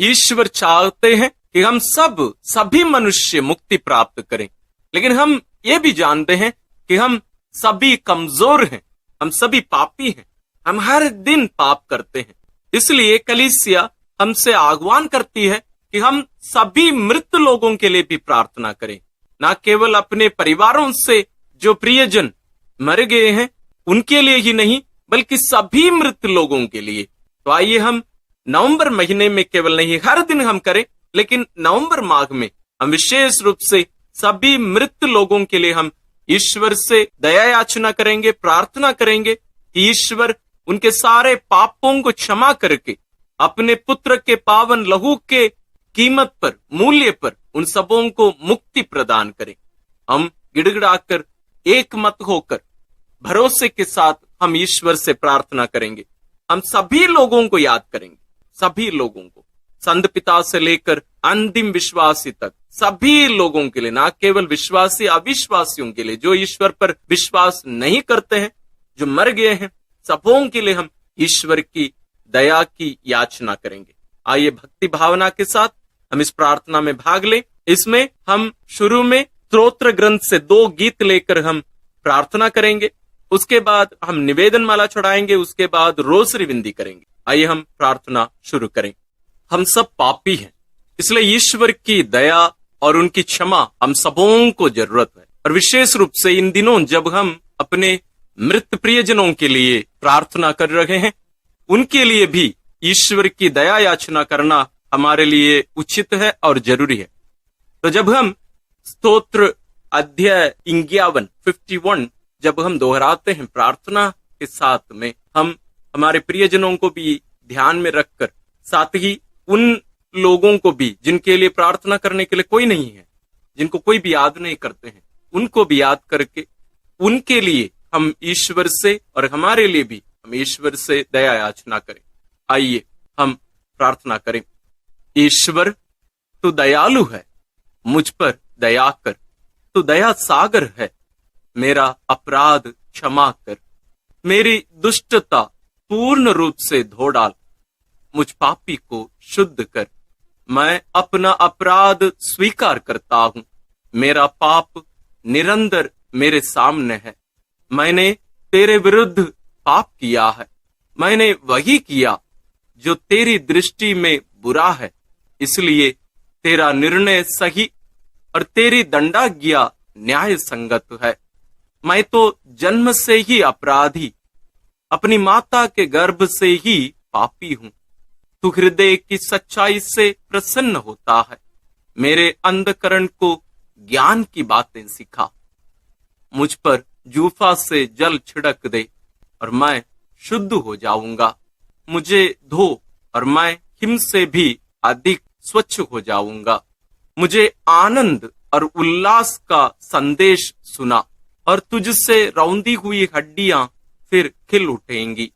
ईश्वर चाहते हैं कि हम सभी मनुष्य मुक्ति प्राप्त करें, लेकिन हम ये भी जानते हैं कि हम सभी कमजोर हैं, हम सभी पापी हैं, हम हर दिन पाप करते हैं। इसलिए कलीसिया हमसे आह्वान करती है कि हम सभी मृत लोगों के लिए भी प्रार्थना करें, न केवल अपने परिवारों से जो प्रियजन मर गए हैं उनके लिए ही नहीं, बल्कि सभी मृत लोगों के लिए। तो आइए हम नवंबर महीने में केवल नहीं, हर दिन हम करें, लेकिन नवंबर माह में हम विशेष रूप से सभी मृत लोगों के लिए हम ईश्वर से दया याचना करेंगे, प्रार्थना करेंगे कि ईश्वर उनके सारे पापों को क्षमा करके अपने पुत्र के पावन लहू के कीमत पर, मूल्य पर उन सबों को मुक्ति प्रदान करें। हम गिड़गिड़ाकर एक मत होकर भरोसे के साथ हम ईश्वर से प्रार्थना करेंगे। हम सभी लोगों को याद करेंगे, सभी लोगों को, संत पिता से लेकर अंतिम विश्वासी तक, सभी लोगों के लिए, ना केवल विश्वासी अविश्वासियों के लिए, जो ईश्वर पर विश्वास नहीं करते हैं, जो मर गए हैं, सबों के लिए हम ईश्वर की दया की याचना करेंगे। आइए भक्ति भावना के साथ हम इस प्रार्थना में भाग लें। इसमें हम शुरू में स्तोत्र ग्रंथ से 2 गीत लेकर हम प्रार्थना करेंगे, उसके बाद हम निवेदन माला चढ़ाएंगे, उसके बाद रोसरी विनती करेंगे। आइए हम प्रार्थना शुरू करें। हम सब पापी हैं, इसलिए ईश्वर की दया और उनकी क्षमा हम सबों को जरूरत है। और विशेष रूप से इन दिनों जब हम अपने मृत प्रियजनों के लिए प्रार्थना कर रहे हैं, उनके लिए भी ईश्वर की दया याचना करना हमारे लिए उचित है और जरूरी है। तो जब हम स्तोत्र अध्याय 51 जब हम दोहराते हैं प्रार्थना के साथ में, हम हमारे प्रियजनों को भी ध्यान में रखकर, साथ ही उन लोगों को भी जिनके लिए प्रार्थना करने के लिए कोई नहीं है, जिनको कोई भी याद नहीं करते हैं, उनको भी याद करके उनके लिए हम ईश्वर से और हमारे लिए भी हम ईश्वर से दया याचना करें। आइए हम प्रार्थना करें। ईश्वर तू दयालु है, मुझ पर दया कर, तू दया सागर है, मेरा अपराध क्षमा कर, मेरी दुष्टता पूर्ण रूप से धो डाल, मुझ पापी को शुद्ध कर। मैं अपना अपराध स्वीकार करता हूं, मेरा पाप निरंतर मेरे सामने है। मैंने तेरे विरुद्ध पाप किया है, मैंने वही किया जो तेरी दृष्टि में बुरा है, इसलिए तेरा निर्णय सही और तेरी दंडाज्ञा न्याय संगत है। मैं तो जन्म से ही अपराधी, अपनी माता के गर्भ से ही पापी हूं। तू हृदय की सच्चाई से प्रसन्न होता है, मेरे अंधकरण को ज्ञान की बातें सिखा। मुझ पर जूफा से जल छिड़क दे और मैं शुद्ध हो जाऊंगा, मुझे धो और मैं हिम से भी अधिक स्वच्छ हो जाऊंगा। मुझे आनंद और उल्लास का संदेश सुना और तुझसे रौंदी हुई हड्डियां फिर खिल उठेंगी।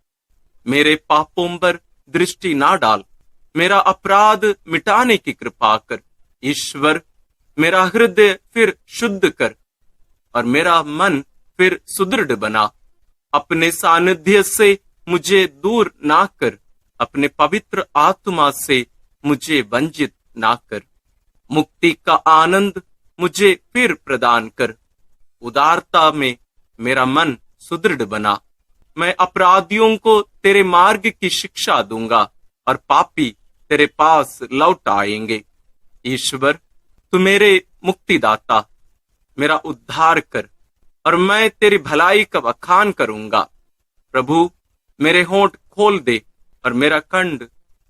मेरे पापों पर दृष्टि ना डाल, मेरा अपराध मिटाने की कृपा कर। ईश्वर मेरा हृदय फिर शुद्ध कर और मेरा मन फिर सुदृढ़ बना। अपने सानिध्य से मुझे दूर ना कर, अपने पवित्र आत्मा से मुझे वंचित ना कर। मुक्ति का आनंद मुझे फिर प्रदान कर, उदारता में मेरा मन सुदृढ़ बना। मैं अपराधियों को तेरे मार्ग की शिक्षा दूंगा और पापी तेरे पास लौट आएंगे। ईश्वर तू मेरे मुक्तिदाता, मेरा उद्धार कर और मैं तेरी भलाई का बखान करूंगा। प्रभु मेरे होंठ खोल दे और मेरा कंठ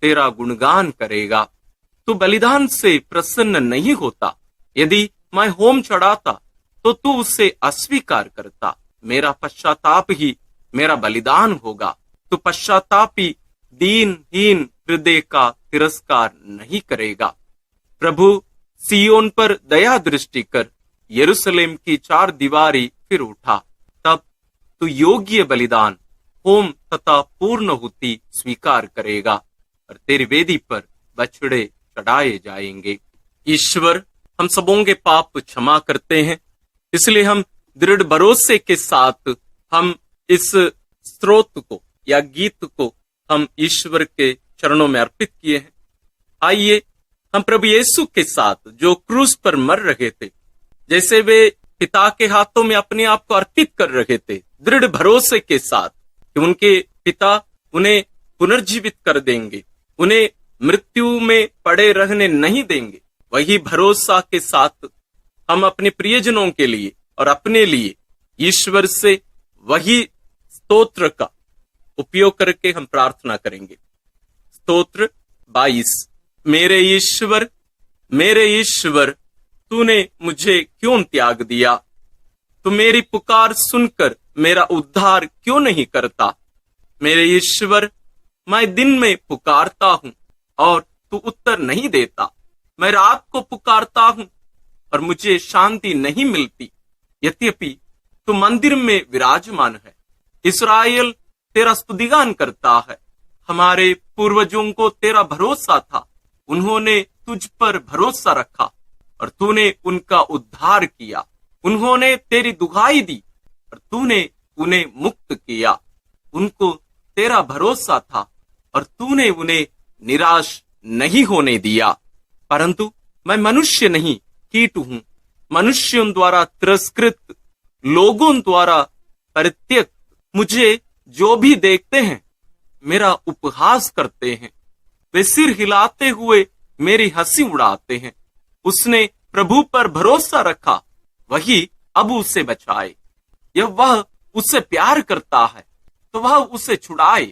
तेरा गुणगान करेगा। तू बलिदान से प्रसन्न नहीं होता, यदि मैं होम चढ़ाता तो तू उसे अस्वीकार करता। मेरा पश्चाताप ही मेरा बलिदान होगा। तू पश्चातापी दीनहीन हृदय का तिरस्कार नहीं करेगा। प्रभु सियोन पर दया दृष्टि कर, यरूशलेम की 4 दीवारी फिर उठा। तब तू योग्य बलिदान, होम तथा पूर्णहुति स्वीकार करेगा और तेरी वेदी पर बछड़े चढ़ाए जाएंगे। ईश्वर हम सबों के पाप क्षमा करते हैं, इसलिए हम दृढ़ भरोसे के साथ हम इस स्तोत्र को या गीत को हम ईश्वर के चरणों में अर्पित किए हैं। आइए हम प्रभु यीशु के साथ जो क्रूस पर मर रहे थे, जैसे वे पिता के हाथों में अपने आप को अर्पित कर रहे थे, दृढ़ भरोसे के साथ कि उनके पिता उन्हें पुनर्जीवित कर देंगे, उन्हें मृत्यु में पड़े रहने नहीं देंगे, वही भरोसा के साथ हम अपने प्रियजनों के लिए और अपने लिए ईश्वर से वही स्तोत्र का उपयोग करके हम प्रार्थना करेंगे। स्तोत्र 22। मेरे ईश्वर, तूने मुझे क्यों त्याग दिया? तू मेरी पुकार सुनकर मेरा उद्धार क्यों नहीं करता? मेरे ईश्वर, मैं दिन में पुकारता हूं और तू उत्तर नहीं देता। मैं रात को पुकारता हूं और मुझे शांति नहीं मिलती। यद्यपि तू मंदिर में विराजमान है, इस्राएल तेरा स्तुतिगान करता है। हमारे पूर्वजों को तेरा भरोसा था, उन्होंने तुझ पर भरोसा रखा और तूने उनका उद्धार किया। उन्होंने तेरी दुहाई दी और तूने उन्हें मुक्त किया। उनको तेरा भरोसा था और तूने उन्हें निराश नहीं होने दिया। परंतु मैं मनुष्य नहीं, कीट हूं, मनुष्यों द्वारा तिरस्कृत, लोगों द्वारा परित्यक्त। मुझे जो भी देखते हैं मेरा उपहास करते हैं, वे सिर हिलाते हुए मेरी हंसी उड़ाते हैं। उसने प्रभु पर भरोसा रखा, वही अब उसे बचाए। यह वह उससे प्यार करता है तो वह उसे छुड़ाए।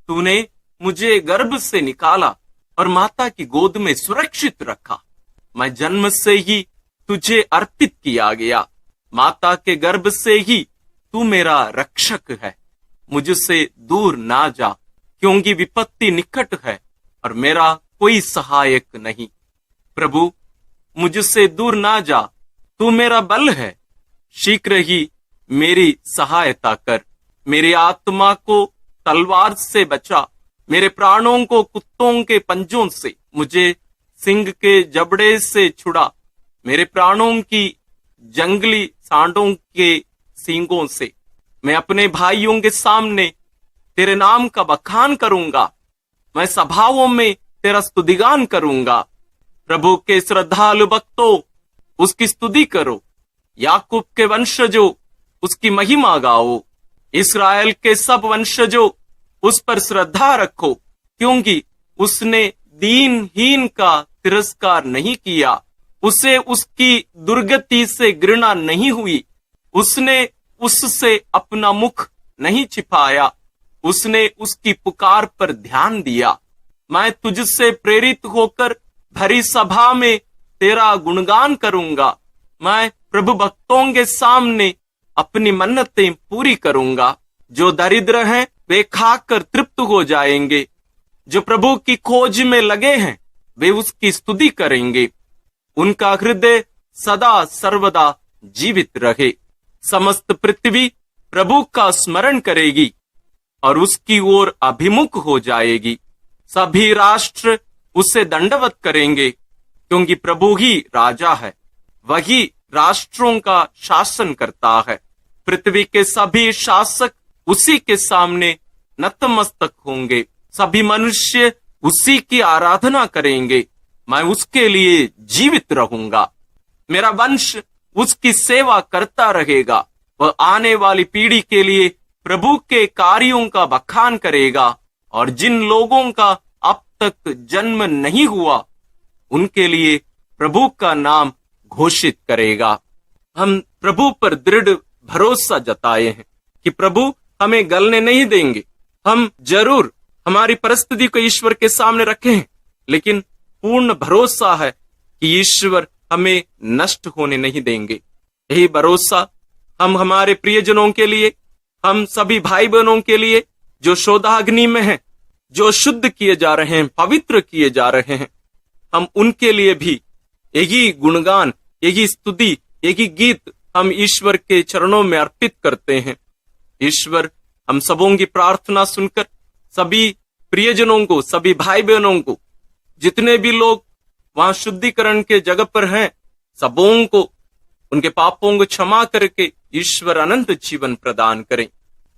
तूने मुझे गर्भ से निकाला और माता की गोद में सुरक्षित रखा। मैं जन्म से ही तुझे अर्पित किया गया, माता के गर्भ से ही तू मेरा रक्षक है। मुझसे दूर ना जा, क्योंकि विपत्ति निकट है और मेरा कोई सहायक नहीं। प्रभु, मुझसे दूर ना जा, तू मेरा बल है। शीघ्र ही मेरी सहायता कर। मेरी आत्मा को तलवार से बचा, मेरे प्राणों को कुत्तों के पंजों से, मुझे सिंह के जबड़े से छुड़ा, मेरे प्राणों की जंगली सांडों के सींगों से। मैं अपने भाइयों के सामने तेरे नाम का बखान करूंगा, मैं सभाओं में तेरा स्तुतिगान करूंगा। प्रभु के श्रद्धालु भक्तों, उसकी स्तुति करो। याकूब के वंशजों, उसकी महिमा गाओ। इस्राएल के सब वंशजों, उस पर श्रद्धा रखो, क्योंकि उसने दीनहीन का तिरस्कार नहीं किया, उसे उसकी दुर्गति से घृणा नहीं हुई। उसने उससे अपना मुख नहीं छिपाया, उसने उसकी पुकार पर ध्यान दिया। मैं तुझसे प्रेरित होकर भरी सभा में तेरा गुणगान करूंगा। मैं प्रभु भक्तों के सामने अपनी मन्नतें पूरी करूंगा। जो दरिद्र हैं वे खाकर तृप्त हो जाएंगे, जो प्रभु की खोज में लगे हैं वे उसकी स्तुति करेंगे। उनका हृदय सदा सर्वदा जीवित रहे। समस्त पृथ्वी प्रभु का स्मरण करेगी और उसकी ओर अभिमुख हो जाएगी। सभी राष्ट्र उसे दंडवत करेंगे, क्योंकि प्रभु ही राजा है, वही राष्ट्रों का शासन करता है। पृथ्वी के सभी शासक उसी के सामने नतमस्तक होंगे। सभी मनुष्य उसी की आराधना करेंगे। मैं उसके लिए जीवित रहूंगा, मेरा वंश उसकी सेवा करता रहेगा। वह आने वाली पीढ़ी के लिए प्रभु के कार्यों का बखान करेगा और जिन लोगों का अब तक जन्म नहीं हुआ उनके लिए प्रभु का नाम घोषित करेगा। हम प्रभु पर दृढ़ भरोसा जताए हैं कि प्रभु हमें गलने नहीं देंगे। हम जरूर हमारी परिस्थिति को ईश्वर के सामने रखे हैं, लेकिन पूर्ण भरोसा है कि ईश्वर हमें नष्ट होने नहीं देंगे। यही भरोसा हम हमारे प्रियजनों के लिए, हम सभी भाई बहनों के लिए जो शोधाग्नि में हैं, जो शुद्ध किए जा रहे हैं, पवित्र किए जा रहे हैं, हम उनके लिए भी यही गुणगान, यही स्तुति, यही गीत हम ईश्वर के चरणों में अर्पित करते हैं। ईश्वर हम सबों की प्रार्थना सुनकर सभी प्रियजनों को, सभी भाई बहनों को, जितने भी लोग वहां शुद्धिकरण के जगह पर हैं, सबों को उनके पापों को क्षमा करके ईश्वर अनंत जीवन प्रदान करें।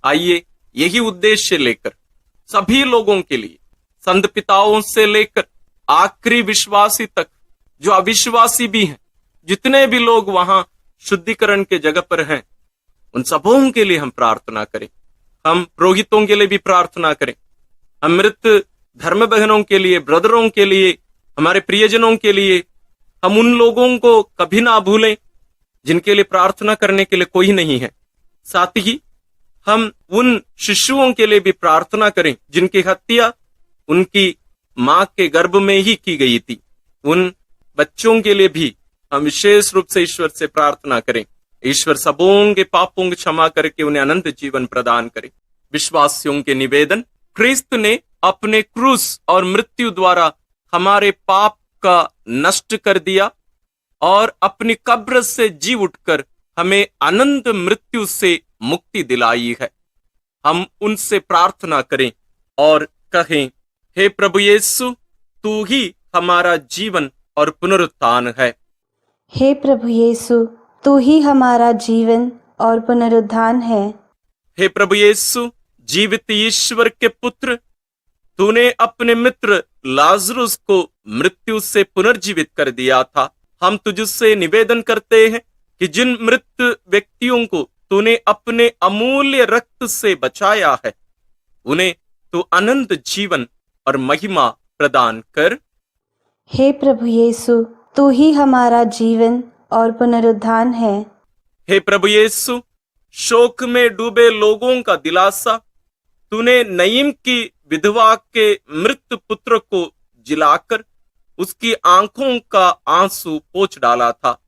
आइए यही उद्देश्य लेकर सभी लोगों के लिए, संत पिताओं से लेकर आखिरी विश्वासी तक, जो अविश्वासी भी हैं, जितने भी लोग वहां शुद्धिकरण के जगह पर हैं, उन सबों के लिए हम प्रार्थना करें। हम पुरोहितों के लिए भी प्रार्थना करें, हम मृत धर्म बहनों के लिए, ब्रदरों के लिए, हमारे प्रियजनों के लिए, हम उन लोगों को कभी ना भूलें जिनके लिए प्रार्थना करने के लिए कोई नहीं है। साथ ही हम उन शिशुओं के लिए भी प्रार्थना करें जिनकी हत्या उनकी मां के गर्भ में ही की गई थी। उन बच्चों के लिए भी हम विशेष रूप से ईश्वर से प्रार्थना करें। ईश्वर सबों के पापों को क्षमा करके उन्हें अनंत जीवन प्रदान करे। विश्वासियों के निवेदन, क्रिस्त ने अपने क्रूस और मृत्यु द्वारा हमारे पाप का नष्ट कर दिया और अपनी कब्र से जी उठकर हमें अनंत मृत्यु से मुक्ति दिलाई है। हम उनसे प्रार्थना करें और कहें, हे प्रभु यीशु, तू ही हमारा जीवन और पुनरुत्थान है। हे प्रभु यीशु, तू ही हमारा जीवन और पुनरुत्थान है। हे प्रभु यीशु, जीवित ईश्वर के पुत्र, तूने अपने मित्र लाजरुस को मृत्यु से पुनर्जीवित कर दिया था। हम तुझसे निवेदन करते हैं कि जिन मृत व्यक्तियों को तूने अपने अमूल्य रक्त से बचाया है, उन्हें तू अनंत जीवन और महिमा प्रदान कर। हे प्रभु यीशु, तू ही हमारा जीवन और पुनरुत्थान है। हे प्रभु यीशु, शोक में डूबे लोगों का दिलासा, तूने नईम की विधवा के मृत पुत्र को जिलाकर उसकी आंखों का आंसू पोंछ डाला था।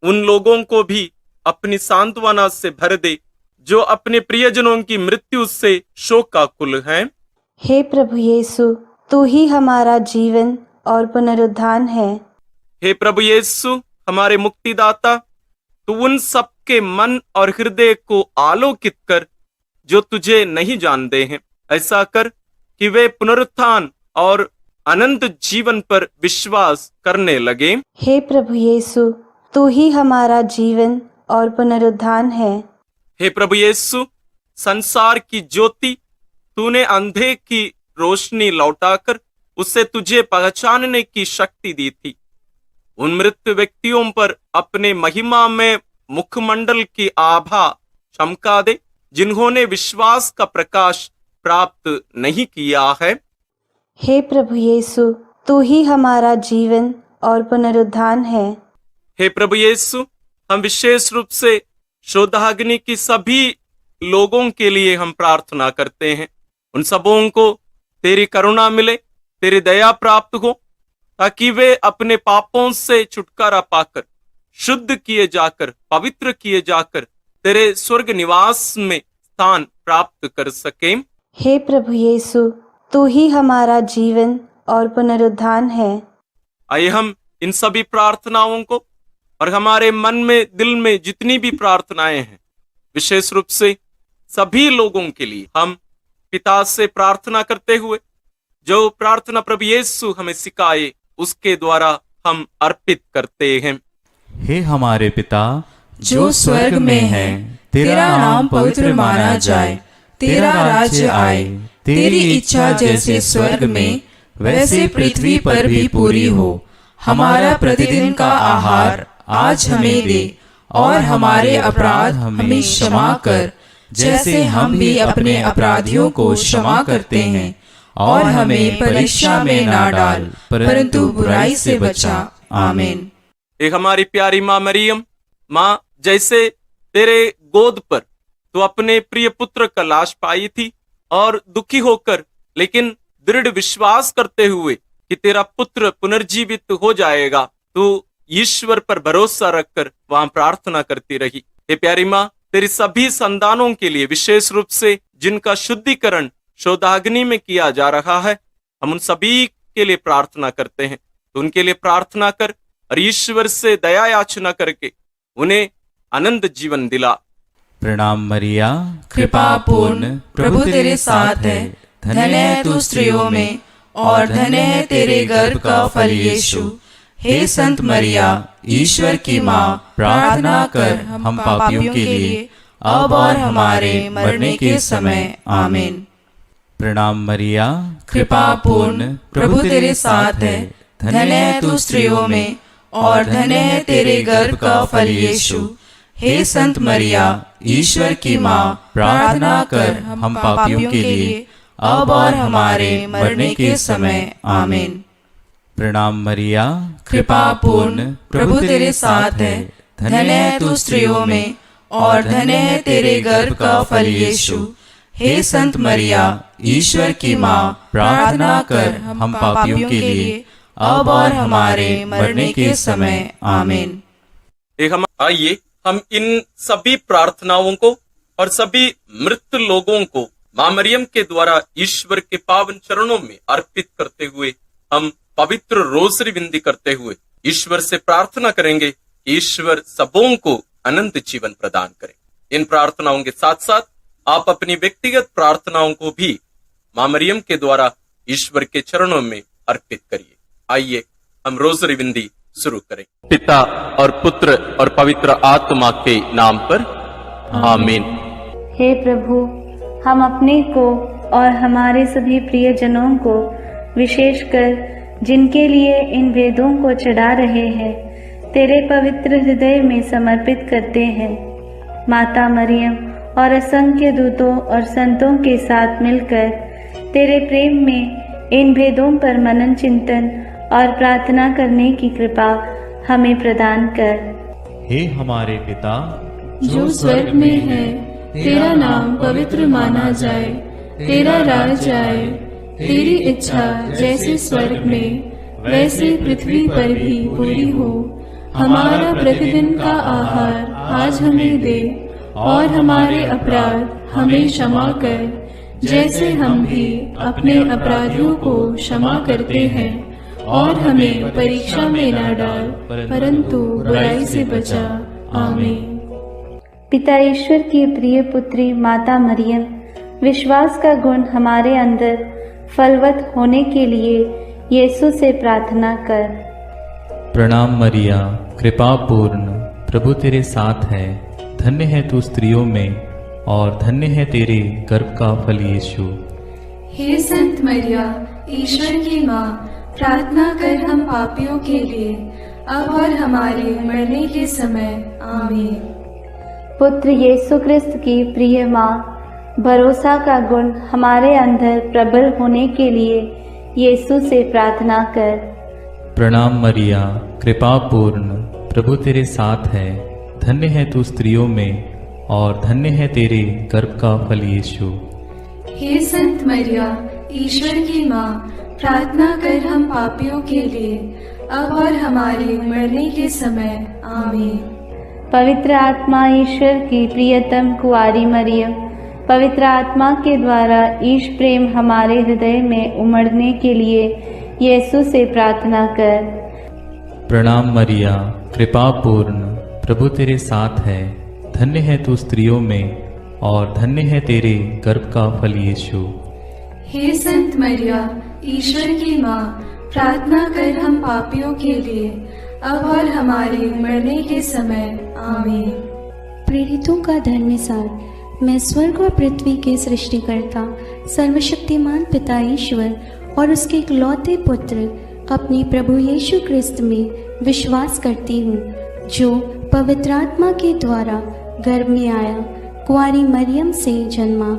उन लोगों को भी अपनी सांत्वना से भर दे जो अपने प्रियजनों की मृत्यु से शोकाकुल हैं। हे प्रभु यीशु, तू ही हमारा जीवन और पुनरुत्थान है। हे प्रभु यीशु, हमारे मुक्तिदाता, तू उन सबके मन और हृदय को आलोकित कर जो तुझे नहीं जानते हैं। ऐसा कर कि वे पुनरुत्थान और अनंत जीवन पर विश्वास करने लगे। हे प्रभु यीशु, तू ही हमारा जीवन और पुनरुत्थान है। हे प्रभु यीशु, संसार की ज्योति तूने अंधे की रोशनी लौटाकर उसे तुझे पहचानने की शक्ति दी थी। उन मृत व्यक्तियों पर अपने महिमा में मुखमंडल की आभा चमका दे जिन्होंने विश्वास का प्रकाश प्राप्त नहीं किया है। हे प्रभु यीशु, तू ही हमारा जीवन और पुनरुत्थान है। हे प्रभु यीशु, हम विशेष रूप से शोधाग्नि की सभी लोगों के लिए हम प्रार्थना करते हैं। उन सबों को तेरी करुणा मिले, तेरी दया प्राप्त हो, ताकि वे अपने पापों से छुटकारा पाकर, शुद्ध किए जाकर, पवित्र किए जाकर तेरे स्वर्ग निवास में स्थान प्राप्त कर सकें। हे प्रभु यीशु, तू ही हमारा जीवन और पुनरुत्थान है। आइए हम इन सभी प्रार्थनाओं को और हमारे मन में, दिल में जितनी भी प्रार्थनाएं हैं, विशेष रूप से सभी लोगों के लिए हम पिता से प्रार्थना करते हुए जो प्रार्थना प्रभु यीशु हमें सिखाए उसके द्वारा हम अर्पित करते हैं। हे हमारे पिता जो स्वर्ग में है, तेरा नाम पवित्र माना जाए, तेरा राज्य आए, तेरी इच्छा जैसे स्वर्ग में वैसे पृथ्वी पर भी पूरी हो। हमारा प्रतिदिन का आहार आज हमें दे और हमारे अपराध हमें क्षमा कर, जैसे हम भी अपने अपराधियों को क्षमा करते हैं, और हमें परीक्षा में ना डाल, परंतु बुराई से बचा। आमीन। एक हमारी प्यारी माँ मरियम, माँ, जैसे तेरे गोद पर तो अपने प्रिय पुत्र का लाश पाई थी और दुखी होकर लेकिन दृढ़ विश्वास करते हुए कि तेरा पुत्र पुनर्जीवित हो जाएगा, तो ईश्वर पर भरोसा रखकर वहां प्रार्थना करती रही। हे प्यारी माँ, तेरी सभी संतानों के लिए, विशेष रूप से जिनका शुद्धिकरण शोधाग्नि में किया जा रहा है, हम उन सभी के लिए प्रार्थना करते हैं। तो उनके लिए प्रार्थना कर और ईश्वर से दया याचना करके उन्हें अनंत जीवन दिला। प्रणाम मरिया, कृपा पूर्ण, प्रभु तेरे साथ है, धन्य है तू स्त्रियों में और धन्य है तेरे गर्भ का फल यीशु। हे संत मरिया, ईश्वर की माँ, प्रार्थना कर हम पापियों के लिए अब और हमारे मरने के समय। आमीन। प्रणाम मरिया, कृपा पूर्ण, प्रभु तेरे साथ है, धन्य है तू स्त्रियों में और धन्य है तेरे गर्भ का फल यीशु। हे संत मरिया, ईश्वर की माँ, प्रार्थना कर हम पापियों के लिए अब और हमारे मरने के समय। आमीन। प्रणाम मरिया, कृपा पूर्ण, प्रभु तेरे साथ है। धन्य है तू स्त्रियों में और धन्य है तेरे गर्भ का फल यीशु। हे संत मरिया, ईश्वर की माँ, प्रार्थना कर हम पापियों के लिए अब और हमारे मरने के समय। आमीन। आइए हम इन सभी प्रार्थनाओं को और सभी मृत लोगों को माँ मरियम के द्वारा ईश्वर के पावन चरणों में अर्पित करते हुए हम पवित्र रोसरी विनती करते हुए ईश्वर से प्रार्थना करेंगे कि ईश्वर सबों को अनंत जीवन प्रदान करें। इन प्रार्थनाओं के साथ साथ आप अपनी व्यक्तिगत प्रार्थनाओं को भी माँ मरियम के द्वारा ईश्वर के चरणों में अर्पित करिए। आइए हम रोसरी विनती शुरू करें। पिता और पुत्र और पवित्र आत्मा के नाम पर, आमीन। हे प्रभु, हम अपने को और हमारे सभी प्रियजनों को, विशेषकर जिनके लिए इन वेदों को चढ़ा रहे हैं, तेरे पवित्र हृदय में समर्पित करते हैं। माता मरियम और असंख्य दूतों और संतों के साथ मिलकर तेरे प्रेम में इन भेदों पर मनन चिंतन और प्रार्थना करने की कृपा हमें प्रदान कर। हे हमारे पिता जो स्वर्ग में है, तेरा नाम पवित्र माना जाए, तेरा राज आए, तेरी इच्छा जैसे स्वर्ग में वैसे पृथ्वी पर भी पूरी हो। हमारा प्रतिदिन का आहार आज हमें दे और हमारे अपराध हमें क्षमा कर, जैसे हम भी अपने अपराधियों को क्षमा करते हैं, और हमें परीक्षा में न डाल, परंतु बुराई से बचा। आमीन। पिता ईश्वर की प्रिय पुत्री माता मरियम, विश्वास का गुण हमारे अंदर फलवत होने के लिए यीशु से प्रार्थना कर। प्रणाम मरिया, कृपा पूर्ण, प्रभु तेरे साथ है। धन्य है तू स्त्रियों में और धन्य है तेरे गर्भ का फल यीशु। हे संत मरिया, ईश्वर की माँ, प्रार्थना कर हम पापियों के लिए अब और हमारे मरने के समय। आमीन। पुत्र यीशु क्रिस्त की प्रिय माँ, भरोसा का गुण हमारे अंदर प्रबल होने के लिए यीशु से प्रार्थना कर। प्रणाम मरिया, कृपा पूर्ण, प्रभु तेरे साथ है। धन्य है तू स्त्रियों में और धन्य है तेरे गर्भ का फल यीशु। हे संत मरिया, ईश्वर की माँ, प्रार्थना कर हम पापियों के लिए अब और हमारे मरने के समय। आमीन। पवित्र आत्मा ईश्वर की प्रियतम कुआरी मरियम, पवित्र आत्मा के द्वारा ईश प्रेम हमारे हृदय में उमड़ने के लिए यीशु से प्रार्थना कर। प्रणाम मरिया, कृपा पूर्ण, प्रभु तेरे साथ है। धन्य है तू स्त्रियों में और धन्य है तेरे गर्भ का फल यीशु। हे संत मरिया, ईश्वर की माँ, प्रार्थना कर हम पापियों के लिए अब और हमारे मरने के समय। आमीन। प्रेरितों का धर्मसार, मैं स्वर्ग और पृथ्वी के सृष्टिकर्ता सर्वशक्तिमान पिता ईश्वर और उसके इकलौते पुत्र अपने प्रभु यीशु क्रिस्त में विश्वास करती हूँ, जो पवित्र आत्मा के द्वारा गर्भ में आया, कुंवारी मरियम से जन्मा,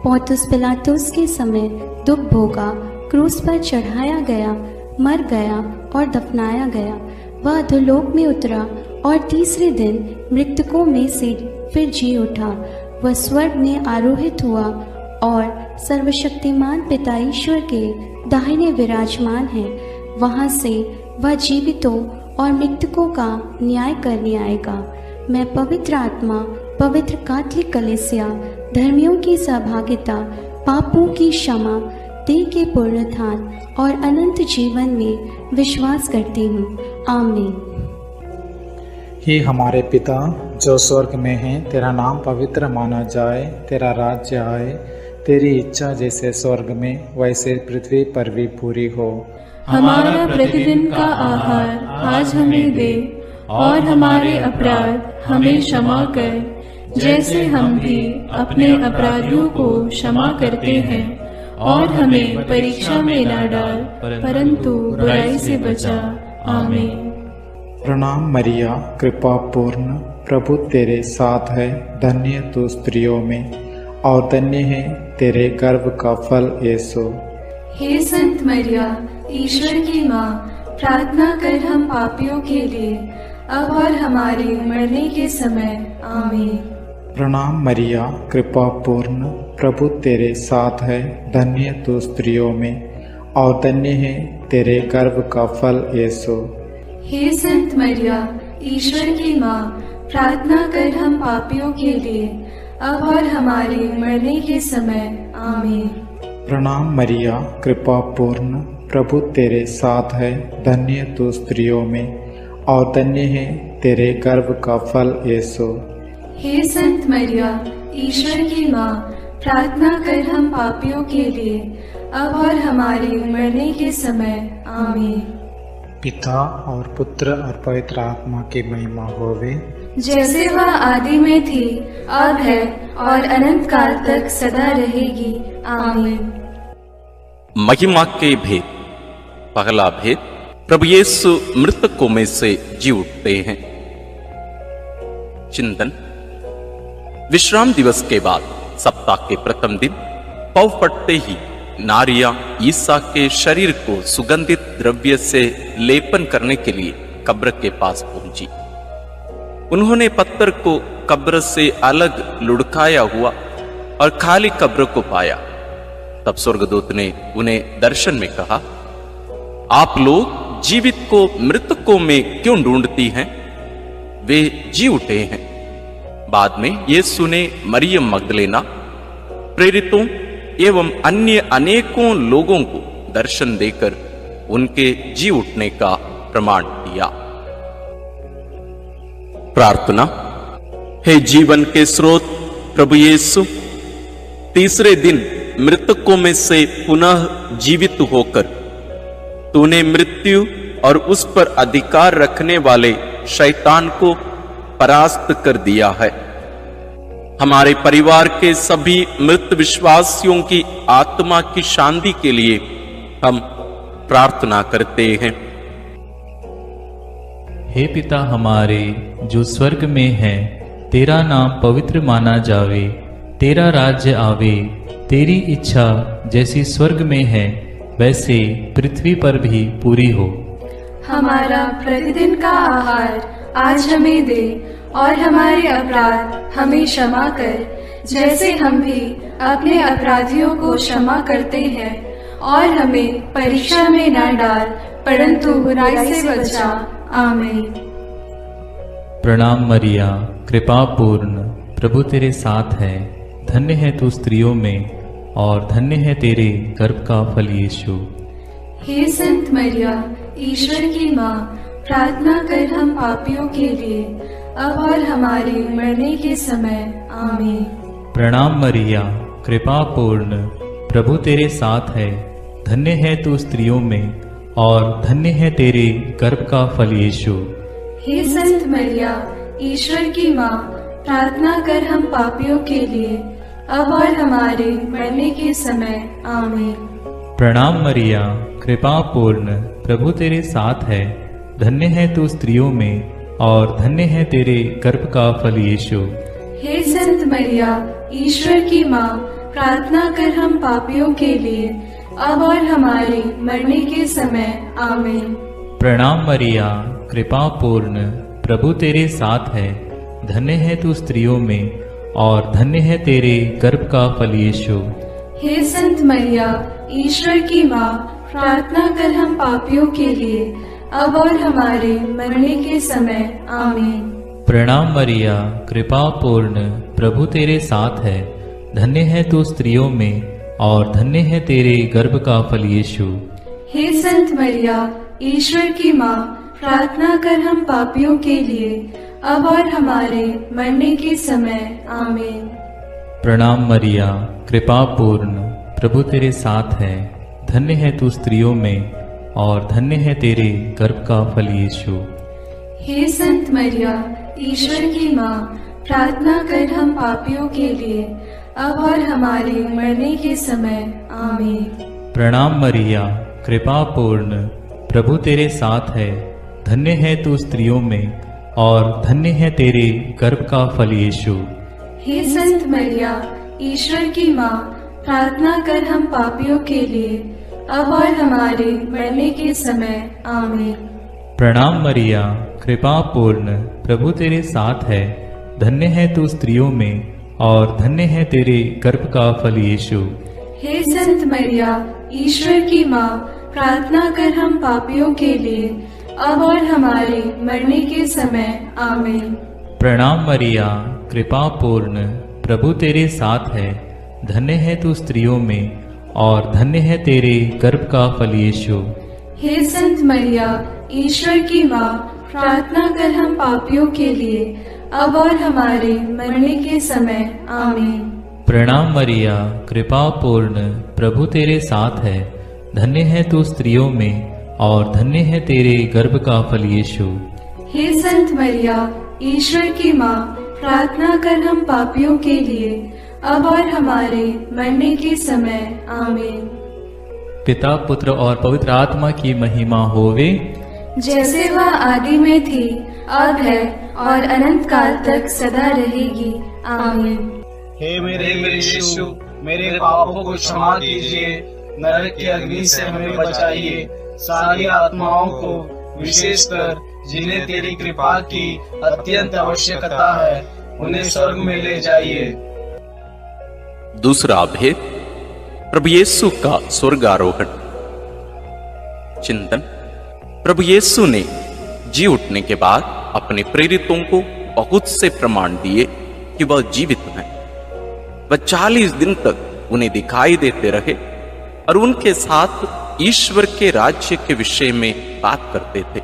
पोंतुस पिलातुस के समय दुख भोगा, क्रूस पर चढ़ाया गया, मर गया और दफनाया गया। वह अधोलोक में उतरा और तीसरे दिन मृतकों में से फिर जी उठा। वह स्वर्ग में आरोहित हुआ और सर्वशक्तिमान पिता ईश्वर के दाहिने विराजमान है। वहां से वह जीवितों और मृतकों का न्याय करने आएगा। मैं पवित्र आत्मा, पवित्र कैथोलिक कलीसिया, धर्मियों की सहभागिता, पापों की क्षमा, देह के पुनरुत्थान और अनंत जीवन में विश्वास करती हूँ। आमीन। हे हमारे पिता जो स्वर्ग में है, तेरा नाम पवित्र माना जाए, तेरा राज्य आए, तेरी इच्छा जैसे स्वर्ग में वैसे पृथ्वी पर भी पूरी हो। हमारा प्रतिदिन का आहार आज हमें दे और हमारे अपराध हमें क्षमा कर, जैसे हम भी अपने अपराधियों को क्षमा करते हैं, और हमें परीक्षा में न डाल, परंतु बुराई से बचा। आमीन। प्रणाम मरिया, कृपा पूर्ण, प्रभु तेरे साथ है। धन्य तू स्त्रियों में और धन्य है तेरे गर्भ का फल यीशु। हे संत मरिया, ईश्वर की माँ, प्रार्थना कर हम पापियों के लिए, अब और हमारे मरने के समय। आमीन। प्रणाम मरिया, कृपा पूर्ण, प्रभु तेरे साथ है। धन्य तू स्त्रियों में और धन्य है तेरे गर्भ का फल यीशु। हे संत मरिया, ईश्वर की माँ, प्रार्थना कर हम पापियों के लिए, अब और हमारे मरने के समय। आमीन। प्रणाम मरिया, कृपा पूर्ण, प्रभु तेरे साथ है। धन्य तू स्त्रियों में और धन्य है तेरे गर्भ का फल यीशु। हे संत मरिया, ईश्वर की माँ, प्रार्थना कर हम पापियों के लिए, अब और हमारे मरने के समय। आमीन। पिता और पुत्र और पवित्र आत्मा की महिमा होवे, जैसे वह आदि में थी, अब है और अनंत काल तक सदा रहेगी। आमीन। महिमा के भेद। पहला भेद, प्रभु यीशु मृतकों में से जी उठते हैं। चिंतन। विश्राम दिवस के बाद सप्ताह के प्रथम दिन पौ फटते ही नारियां ईसा के शरीर को सुगंधित द्रव्य से लेपन करने के लिए कब्र के पास पहुंची। उन्होंने पत्थर को कब्र से अलग लुढ़काया हुआ और खाली कब्र को पाया। तब स्वर्गदूत ने उन्हें दर्शन में कहा, आप लोग जीवित को मृतकों में क्यों ढूंढती हैं? वे जी उठे हैं। बाद में यीशु ने मरियम मगदलेना, प्रेरितों एवं अन्य अनेकों लोगों को दर्शन देकर उनके जी उठने का प्रमाण दिया। प्रार्थना। हे जीवन के स्रोत प्रभु यीशु, तीसरे दिन मृतकों में से पुनः जीवित होकर तूने मृत्यु और उस पर अधिकार रखने वाले शैतान को परास्त कर दिया है। हमारे परिवार के सभी मृत विश्वासियों की आत्मा की शांति के लिए हम प्रार्थना करते हैं। हे पिता हमारे जो स्वर्ग में है, तेरा नाम पवित्र माना जावे, तेरा राज्य आवे, तेरी इच्छा जैसी स्वर्ग में है वैसे पृथ्वी पर भी पूरी हो। हमारा प्रतिदिन का आहार आज हमें दे, और हमारे अपराध हमें क्षमा कर, जैसे हम भी अपने अपराधियों को क्षमा करते हैं, और हमें परीक्षा में न डाल, परंतु बुराई से बचा। आमीन। प्रणाम मरिया, कृपा पूर्ण, प्रभु तेरे साथ है। धन्य है तू स्त्रियों में और धन्य है तेरे गर्भ का फल यीशु। हे संत मरिया, ईश्वर की माँ, प्रार्थना कर हम पापियों के लिए, अब और हमारे मरने के समय। आमीन। प्रणाम मरिया, कृपा पूर्ण, प्रभु तेरे साथ है। धन्य है तू स्त्रियों में और धन्य है तेरे गर्भ का फल यीशु। हे संत मरिया, ईश्वर की माँ, प्रार्थना कर हम पापियों के लिए, अब और हमारे मरने के समय। आमीन। प्रणाम मरिया, कृपा पूर्ण, प्रभु तेरे साथ है। धन्य है तू स्त्रियों में और धन्य है तेरे गर्भ का फल यीशु। हे संत मरिया, ईश्वर की माँ, प्रार्थना कर हम पापियों के लिए, अब और हमारे मरने के समय। आमीन। प्रणाम मरिया, कृपा पूर्ण, प्रभु तेरे साथ है। धन्य है तू स्त्रियों में और धन्य है तेरे गर्भ का फल यीशु। हे संत मरिया, ईश्वर की माँ, प्रार्थना कर हम पापियों के लिए, अब और हमारे मरने के समय। आमीन। प्रणाम मरिया, कृपा पूर्ण, प्रभु तेरे साथ है। धन्य है तू स्त्रियों में और धन्य है तेरे गर्भ का फल यीशु। हे संत मरिया, ईश्वर की माँ, प्रार्थना कर हम पापियों के लिए, अब और हमारे मरने के समय। आमीन। प्रणाम मरिया, कृपा पूर्ण, प्रभु तेरे साथ है। धन्य है तू स्त्रियों में और धन्य है तेरे गर्भ का फल यीशु। हे संत मरिया, ईश्वर की माँ, प्रार्थना कर हम पापियों के लिए, अब और हमारे मरने के समय। आमीन। प्रणाम मरिया, कृपा पूर्ण, प्रभु तेरे साथ है, धन्य है तू स्त्रियों में और धन्य है तेरे गर्भ का फल यीशु। हे संत मरिया, ईश्वर की माँ, प्रार्थना कर हम पापियों के लिए, अब और हमारे मरने के समय। आमीन। प्रणाम मरिया, कृपा पूर्ण, प्रभु तेरे साथ है, धन्य है तू स्त्रियों में और धन्य है तेरे गर्भ का फल यीशु। हे संत मरिया, ईश्वर की माँ, प्रार्थना कर हम पापियों के लिए, अब और हमारे मरने के समय। आमीन। प्रणाम मरिया, कृपा पूर्ण, प्रभु तेरे साथ है, धन्य है तू स्त्रियों में और धन्य है तेरे गर्भ का फल यीशु। हे संत मरिया, ईश्वर की माँ, प्रार्थना कर हम पापियों के लिए, अब और हमारे मरने के समय। आमीन। प्रणाम मरिया, कृपा पूर्ण, प्रभु तेरे साथ है, धन्य है तू स्त्रियों में और धन्य है तेरे गर्भ का फल यीशु। हे संत मरिया, ईश्वर की माँ, प्रार्थना कर हम पापियों के लिए, अब और हमारे मरने के समय। आमीन। पिता, पुत्र और पवित्र आत्मा की महिमा होवे, जैसे वह आदि में थी, अब है और अनंत काल तक सदा रहेगी। आमीन। हे मेरे यीशु, मेरे पापों को क्षमा कीजिए, नरक की अग्नि से हमें बचाइए, सारी आत्माओं को, विशेषकर जिन्हें तेरी कृपा की अत्यंत आवश्यकता है, उन्हें स्वर्ग में ले जाइए। दूसरा भेद, प्रभु यीशु का स्वर्गारोहण। चिंतन। प्रभु यीशु ने जी उठने के बाद अपने प्रेरितों को बहुत से प्रमाण दिए कि वह जीवित हैं। वह 40 दिन तक उन्हें दिखाई देते रहे और उनके साथ ईश्वर के राज्य के विषय में बात करते थे।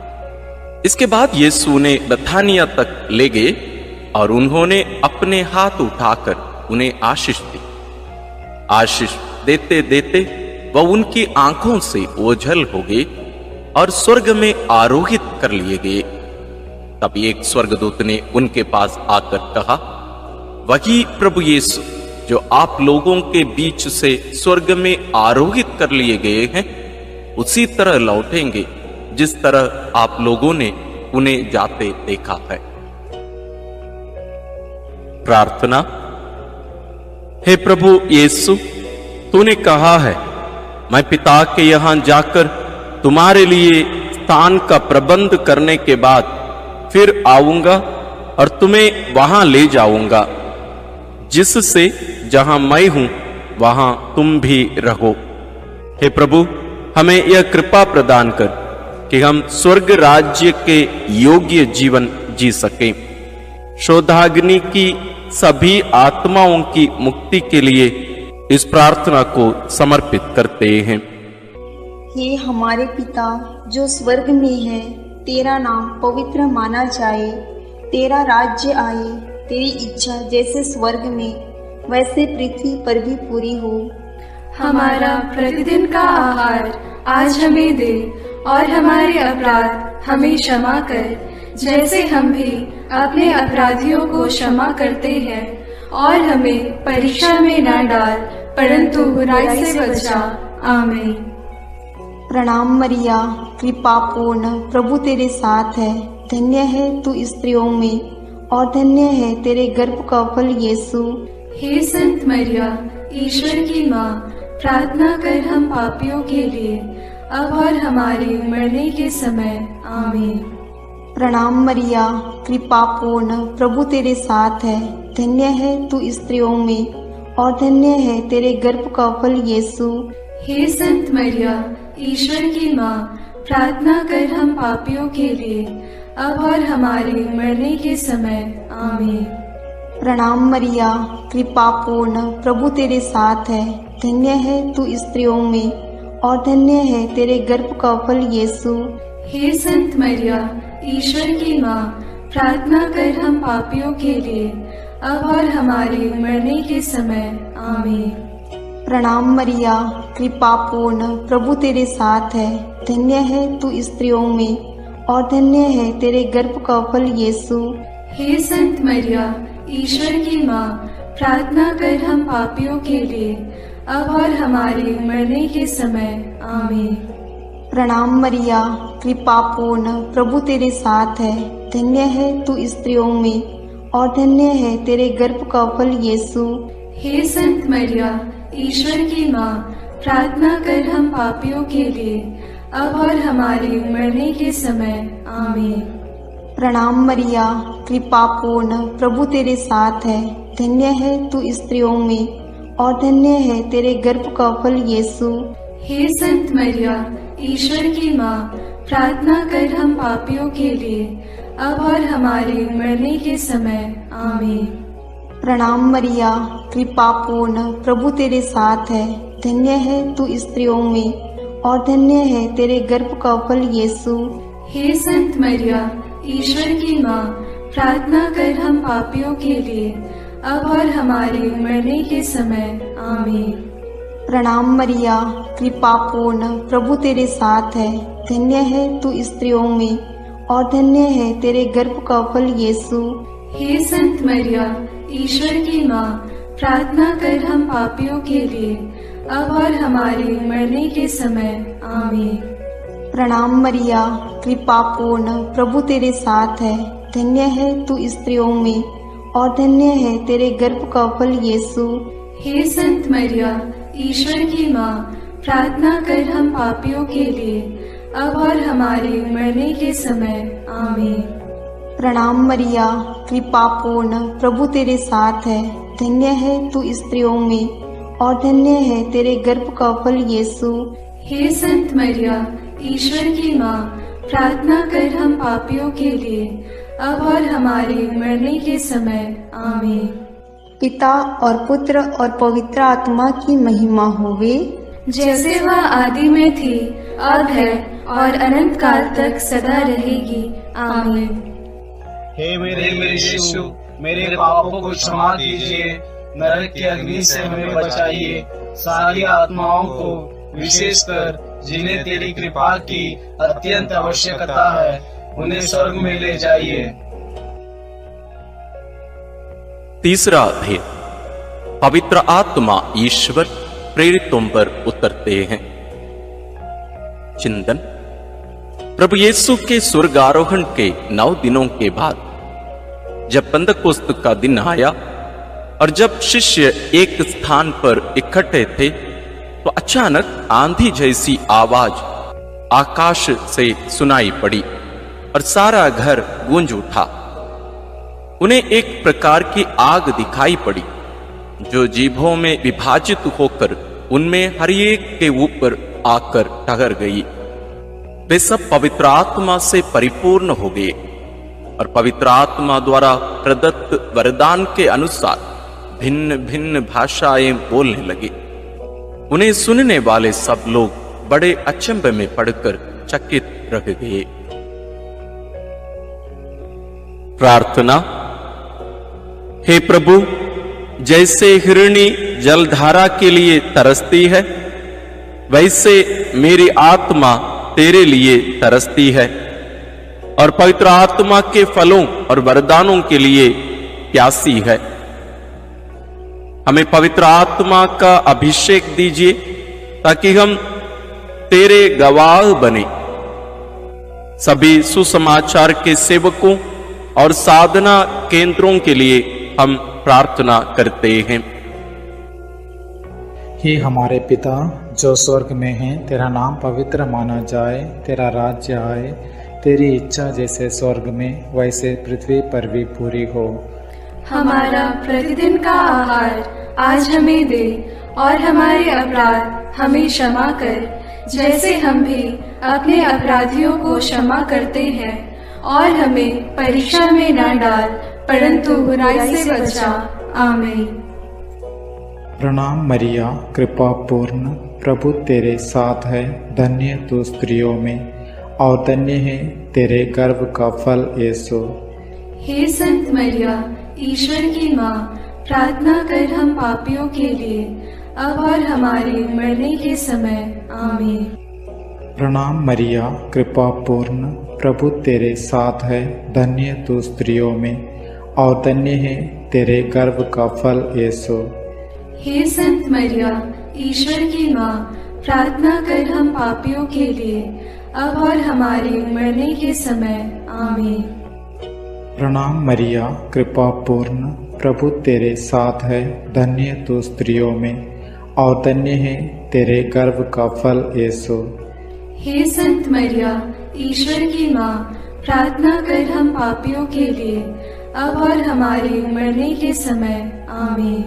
इसके बाद यीशु उन्हें बथानिया तक ले गए और उन्होंने अपने हाथ उठाकर उन्हें आशीष दी। आशीष देते देते वह उनकी आंखों से ओझल हो गए और स्वर्ग में आरोहित कर लिए गए। तब एक स्वर्गदूत ने उनके पास आकर कहा, वही प्रभु यीशु जो आप लोगों के बीच से स्वर्ग में आरोहित कर लिए गए हैं, उसी तरह लौटेंगे जिस तरह आप लोगों ने उन्हें जाते देखा है। प्रार्थना। हे प्रभु यीशु, तूने कहा है, मैं पिता के यहां जाकर तुम्हारे लिए स्थान का प्रबंध करने के बाद फिर आऊंगा और तुम्हें वहां ले जाऊंगा, जिससे जहां मैं हूं वहां तुम भी रहो। हे प्रभु, हमें यह कृपा प्रदान कर कि हम स्वर्ग राज्य के योग्य जीवन जी सकें। शोधाग्नि की सभी आत्माओं की मुक्ति के लिए इस प्रार्थना को समर्पित करते हैं। हे हमारे पिता जो स्वर्ग में है, तेरा नाम पवित्र माना जाए, तेरा राज्य आए, तेरी इच्छा जैसे स्वर्ग में वैसे पृथ्वी पर भी पूरी हो। हमारा प्रतिदिन का आहार आज हमें दे और हमारे अपराध हमें क्षमा कर, जैसे हम भी अपने अपराधियों को क्षमा करते हैं, और हमें परीक्षा में न डाल, परंतु बुराई से बचा। आमीन। प्रणाम मरिया, कृपा पूर्ण, प्रभु तेरे साथ है, धन्य है तू स्त्रियों में और धन्य है तेरे गर्भ का फल यीशु। हे संत मरिया, ईश्वर की माँ, प्रार्थना कर हम पापियों के लिए, अब और हमारे मरने के समय। आमीन। प्रणाम मरिया, कृपा पूर्ण, प्रभु तेरे साथ है, धन्य है तू स्त्रियों में और धन्य है तेरे गर्भ का फल यीशु। हे संत मरिया, ईश्वर की माँ, प्रार्थना कर हम पापियों के लिए, अब और हमारे मरने के समय। आमीन। प्रणाम मरिया, कृपा पूर्ण, प्रभु तेरे साथ है, धन्य है तू स्त्रियों में और धन्य है तेरे गर्भ का फल यीशु। हे संत मरिया, ईश्वर की माँ, प्रार्थना कर हम पापियों के लिए, अब और हमारे मरने के समय। आमीन। प्रणाम मरिया, कृपा पूर्ण, प्रभु तेरे साथ है, धन्य है तू स्त्रियों में और धन्य है तेरे गर्भ का फल यीशु। हे संत मरिया, ईश्वर की माँ, प्रार्थना कर हम पापियों के लिए, अब और हमारे मरने के समय आमीन। प्रणाम मरिया, कृपा पूर्ण, प्रभु तेरे साथ है। धन्य है तू स्त्रियों में और धन्य है तेरे गर्भ का फल यीशु। हे संत मरिया, ईश्वर की माँ, प्रार्थना कर हम पापियों के लिए, अब और हमारे मरने के समय आमीन। प्रणाम मरिया, कृपा पूर्ण, प्रभु तेरे साथ है। धन्य है तू स्त्रियों में और धन्य है तेरे गर्भ का फल यीशु। हे संत मरिया, ईश्वर की माँ, प्रार्थना कर हम पापियों के लिए, अब और हमारे मरने के समय आमीन। प्रणाम मरिया, कृपा पूर्ण, प्रभु तेरे साथ है। धन्य है तू स्त्रियों में और धन्य है तेरे गर्भ का फल यीशु। हे संत मरिया, ईश्वर की माँ, प्रार्थना कर हम पापियों के लिए, अब और हमारे मरने के समय आमीन। प्रणाम मरिया, कृपा पूर्ण, प्रभु तेरे साथ है। धन्य है तू स्त्रियों में और धन्य है तेरे गर्भ का फल यीशु। हे संत मरिया, ईश्वर की माँ, प्रार्थना कर हम पापियों के लिए, अब और हमारे मरने के समय आमीन। प्रणाम मरिया, कृपा पूर्ण, प्रभु तेरे साथ है। धन्य है तू स्त्रियों में और धन्य है तेरे गर्भ का फल यीशु। हे संत मरिया, ईश्वर की माँ, प्रार्थना कर हम पापियों के लिए, अब और हमारे मरने के समय आमीन। प्रणाम मरिया, कृपा पूर्ण, प्रभु तेरे साथ है। धन्य है तू स्त्रियों में और धन्य है तेरे गर्भ का फल यीशु। हे संत मरिया, ईश्वर की माँ, प्रार्थना कर हम पापियों के लिए, अब और हमारे मरने के समय आमीन। पिता और पुत्र और पवित्र आत्मा की महिमा होवे, जैसे वह आदि में थी, अब है और अनंत काल तक सदा रहेगी आमीन। हे मेरे यीशु, मेरे पापों को क्षमा कीजिए, नरक की अग्नि से हमें बचाइए, सारी आत्माओं को, विशेषकर जिन्हें तेरी कृपा की अत्यंत आवश्यकता है, उन्हें स्वर्ग में ले जाइए। तीसरा अध्याय, पवित्र आत्मा ईश्वर प्रेरितों पर उतरते हैं। चिंतन। प्रभु यीशु के स्वर्गारोहण के 9 दिनों के बाद जब पंतकोस्त का दिन आया और जब शिष्य एक स्थान पर इकट्ठे थे, तो अचानक आंधी जैसी आवाज आकाश से सुनाई पड़ी और सारा घर गूंज उठा। उन्हें एक प्रकार की आग दिखाई पड़ी जो जीभों में विभाजित होकर उनमें हर एक के ऊपर आकर ठहर गई। वे सब पवित्र आत्मा से परिपूर्ण हो गए और पवित्र आत्मा द्वारा प्रदत्त वरदान के अनुसार भिन्न भिन्न भाषाएं बोलने लगे। उन्हें सुनने वाले सब लोग बड़े अचंभे में पड़कर चकित रह गए। प्रार्थना। हे प्रभु, जैसे हिरणी जलधारा के लिए तरसती है, वैसे मेरी आत्मा तेरे लिए तरसती है और पवित्र आत्मा के फलों और वरदानों के लिए प्यासी है। हमें पवित्र आत्मा का अभिषेक दीजिए ताकि हम तेरे गवाह बने। सभी सुसमाचार के सेवकों और साधना केंद्रों के लिए हम प्रार्थना करते हैं। हे हमारे पिता जो स्वर्ग में है, तेरा नाम पवित्र माना जाए, तेरा राज्य आए, तेरी इच्छा जैसे स्वर्ग में वैसे पृथ्वी पर भी पूरी हो। हमारा प्रतिदिन का आहार आज हमें दे और हमारे अपराध हमें क्षमा कर, जैसे हम भी अपने अपराधियों को क्षमा करते हैं, और हमें परीक्षा में न डाल, परंतु बुराई से बचा। आमीन। प्रणाम मरिया, कृपा पूर्ण, प्रभु तेरे साथ है। धन्य तू स्त्रियों में और धन्य है तेरे गर्भ का फल यीशु। हे संत मरिया, ईश्वर की माँ, प्रार्थना कर हम पापियों के लिए, अब और हमारे मरने के समय। आमीन। प्रणाम मरिया, कृपा पूर्ण, प्रभु तेरे साथ है। धन्य तू स्त्रियों में और धन्य है तेरे गर्भ का फल यीशु। हे संत मरिया, ईश्वर की माँ, प्रार्थना कर हम पापियों के लिए, अब और हमारे मरने के समय। आमीन। प्रणाम मरिया, कृपा पूर्ण, प्रभु तेरे साथ है, धन्य तू स्त्रियों में और धन्य है तेरे गर्भ का फल यीशु। हे संत मरिया, ईश्वर की माँ, प्रार्थना कर हम पापियों के लिए, अब और हमारे मरने के समय। आमीन।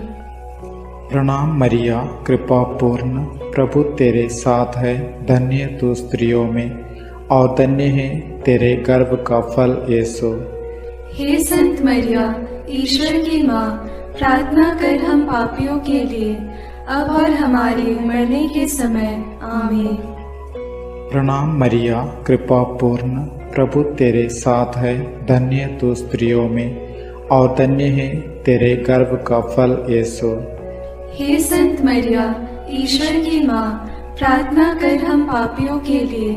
प्रणाम मरिया, कृपा पूर्ण, प्रभु तेरे साथ है, धन्य तू स्त्रियों में और धन्य है तेरे गर्भ का फल यीशु। हे संत मरिया, ईश्वर की माँ, प्रार्थना कर हम पापियों के लिए, अब और हमारे मरने के समय। आमीन। प्रणाम मरिया, कृपा पूर्ण, प्रभु तेरे साथ है, धन्य तू स्त्रियों में और धन्य है तेरे गर्भ का फल यीशु। हे संत मरिया, ईश्वर की माँ, प्रार्थना कर हम पापियों के लिए,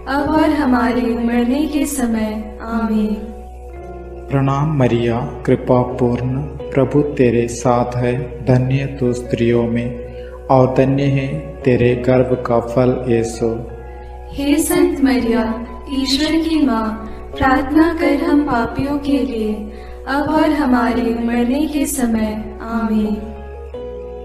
अब और हमारे मरने के समय। आमीन। प्रणाम मरिया, कृपा पूर्ण, प्रभु तेरे साथ है, धन्य तू स्त्रियों में और धन्य है तेरे गर्भ का फल यीशु। हे संत मरिया, ईश्वर की माँ, प्रार्थना कर हम पापियों के लिए, अब और हमारे मरने के समय। आमीन।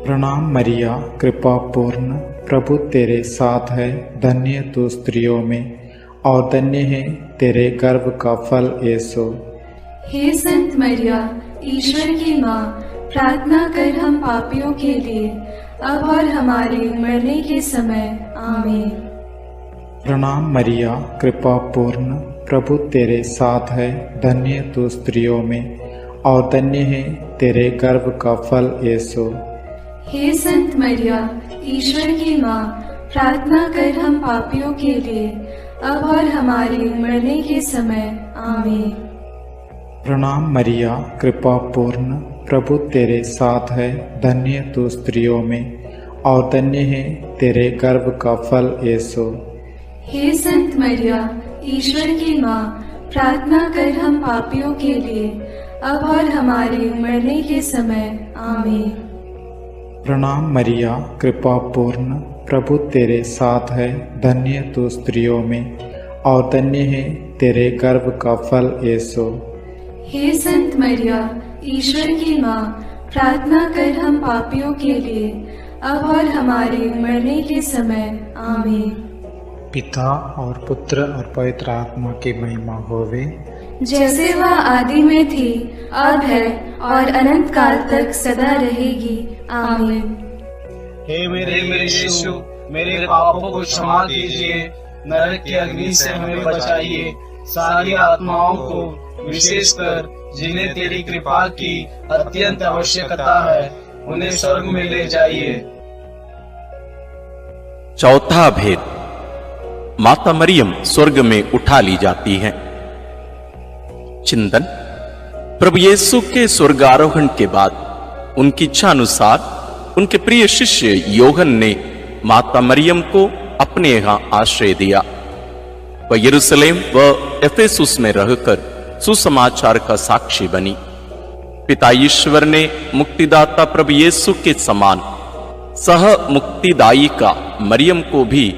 प्रणाम मरिया, कृपा पूर्ण, प्रभु तेरे साथ है, धन्य तू स्त्रियों में और धन्य है तेरे गर्भ का फल यीशु। हे संत मरिया, ईश्वर की माँ, प्रार्थना कर हम पापियों के लिए, अब और हमारे मरने के समय। आमीन। प्रणाम मरिया, कृपा पूर्ण, प्रभु तेरे साथ है, धन्य तू स्त्रियों में और धन्य है तेरे गर्भ का फल यीशु। हे संत मरिया, ईश्वर की माँ, प्रार्थना कर हम पापियों के लिए, अब और हमारे मरने के समय। आमीन। प्रणाम मरिया, कृपा पूर्ण, प्रभु तेरे साथ है, धन्य तू स्त्रियों में और धन्य है तेरे गर्भ का फल यीशु। हे संत मरिया, ईश्वर की माँ, प्रार्थना कर हम पापियों के लिए, अब और हमारे मरने के समय। आमीन। प्रणाम मरिया, कृपा पूर्ण, प्रभु तेरे साथ है, धन्य तू स्त्रियों में और धन्य है तेरे गर्भ का फल यीशु। हे संत मरिया, ईश्वर की माँ, प्रार्थना कर हम पापियों के लिए, अब और हमारे मरने के समय। आमीन। पिता और पुत्र और पवित्र आत्मा की महिमा होवे, जैसे वह आदि में थी, अब है और अनंत काल तक सदा रहेगी। आमीन। हे मेरे यीशु, मेरे पापों को क्षमा कीजिए, नरक की अग्नि से हमें बचाइए, सारी आत्माओं को, विशेषकर जिन्हें तेरी कृपा की अत्यंत आवश्यकता है, उन्हें स्वर्ग में ले जाइए। चौथा भेद, माता मरियम स्वर्ग में उठा ली जाती है। चिंतन, प्रभु यीशु के स्वर्गारोहण के बाद उनकी इच्छा अनुसार उनके प्रिय शिष्य योहन ने माता मरियम को अपने यहाँ आश्रय दिया। वह यरूशलेम व एफेसुस में रहकर सुसमाचार का साक्षी बनी। पिता ईश्वर ने मुक्तिदाता प्रभु यीशु के समान सह मुक्तिदायी का मरियम को भी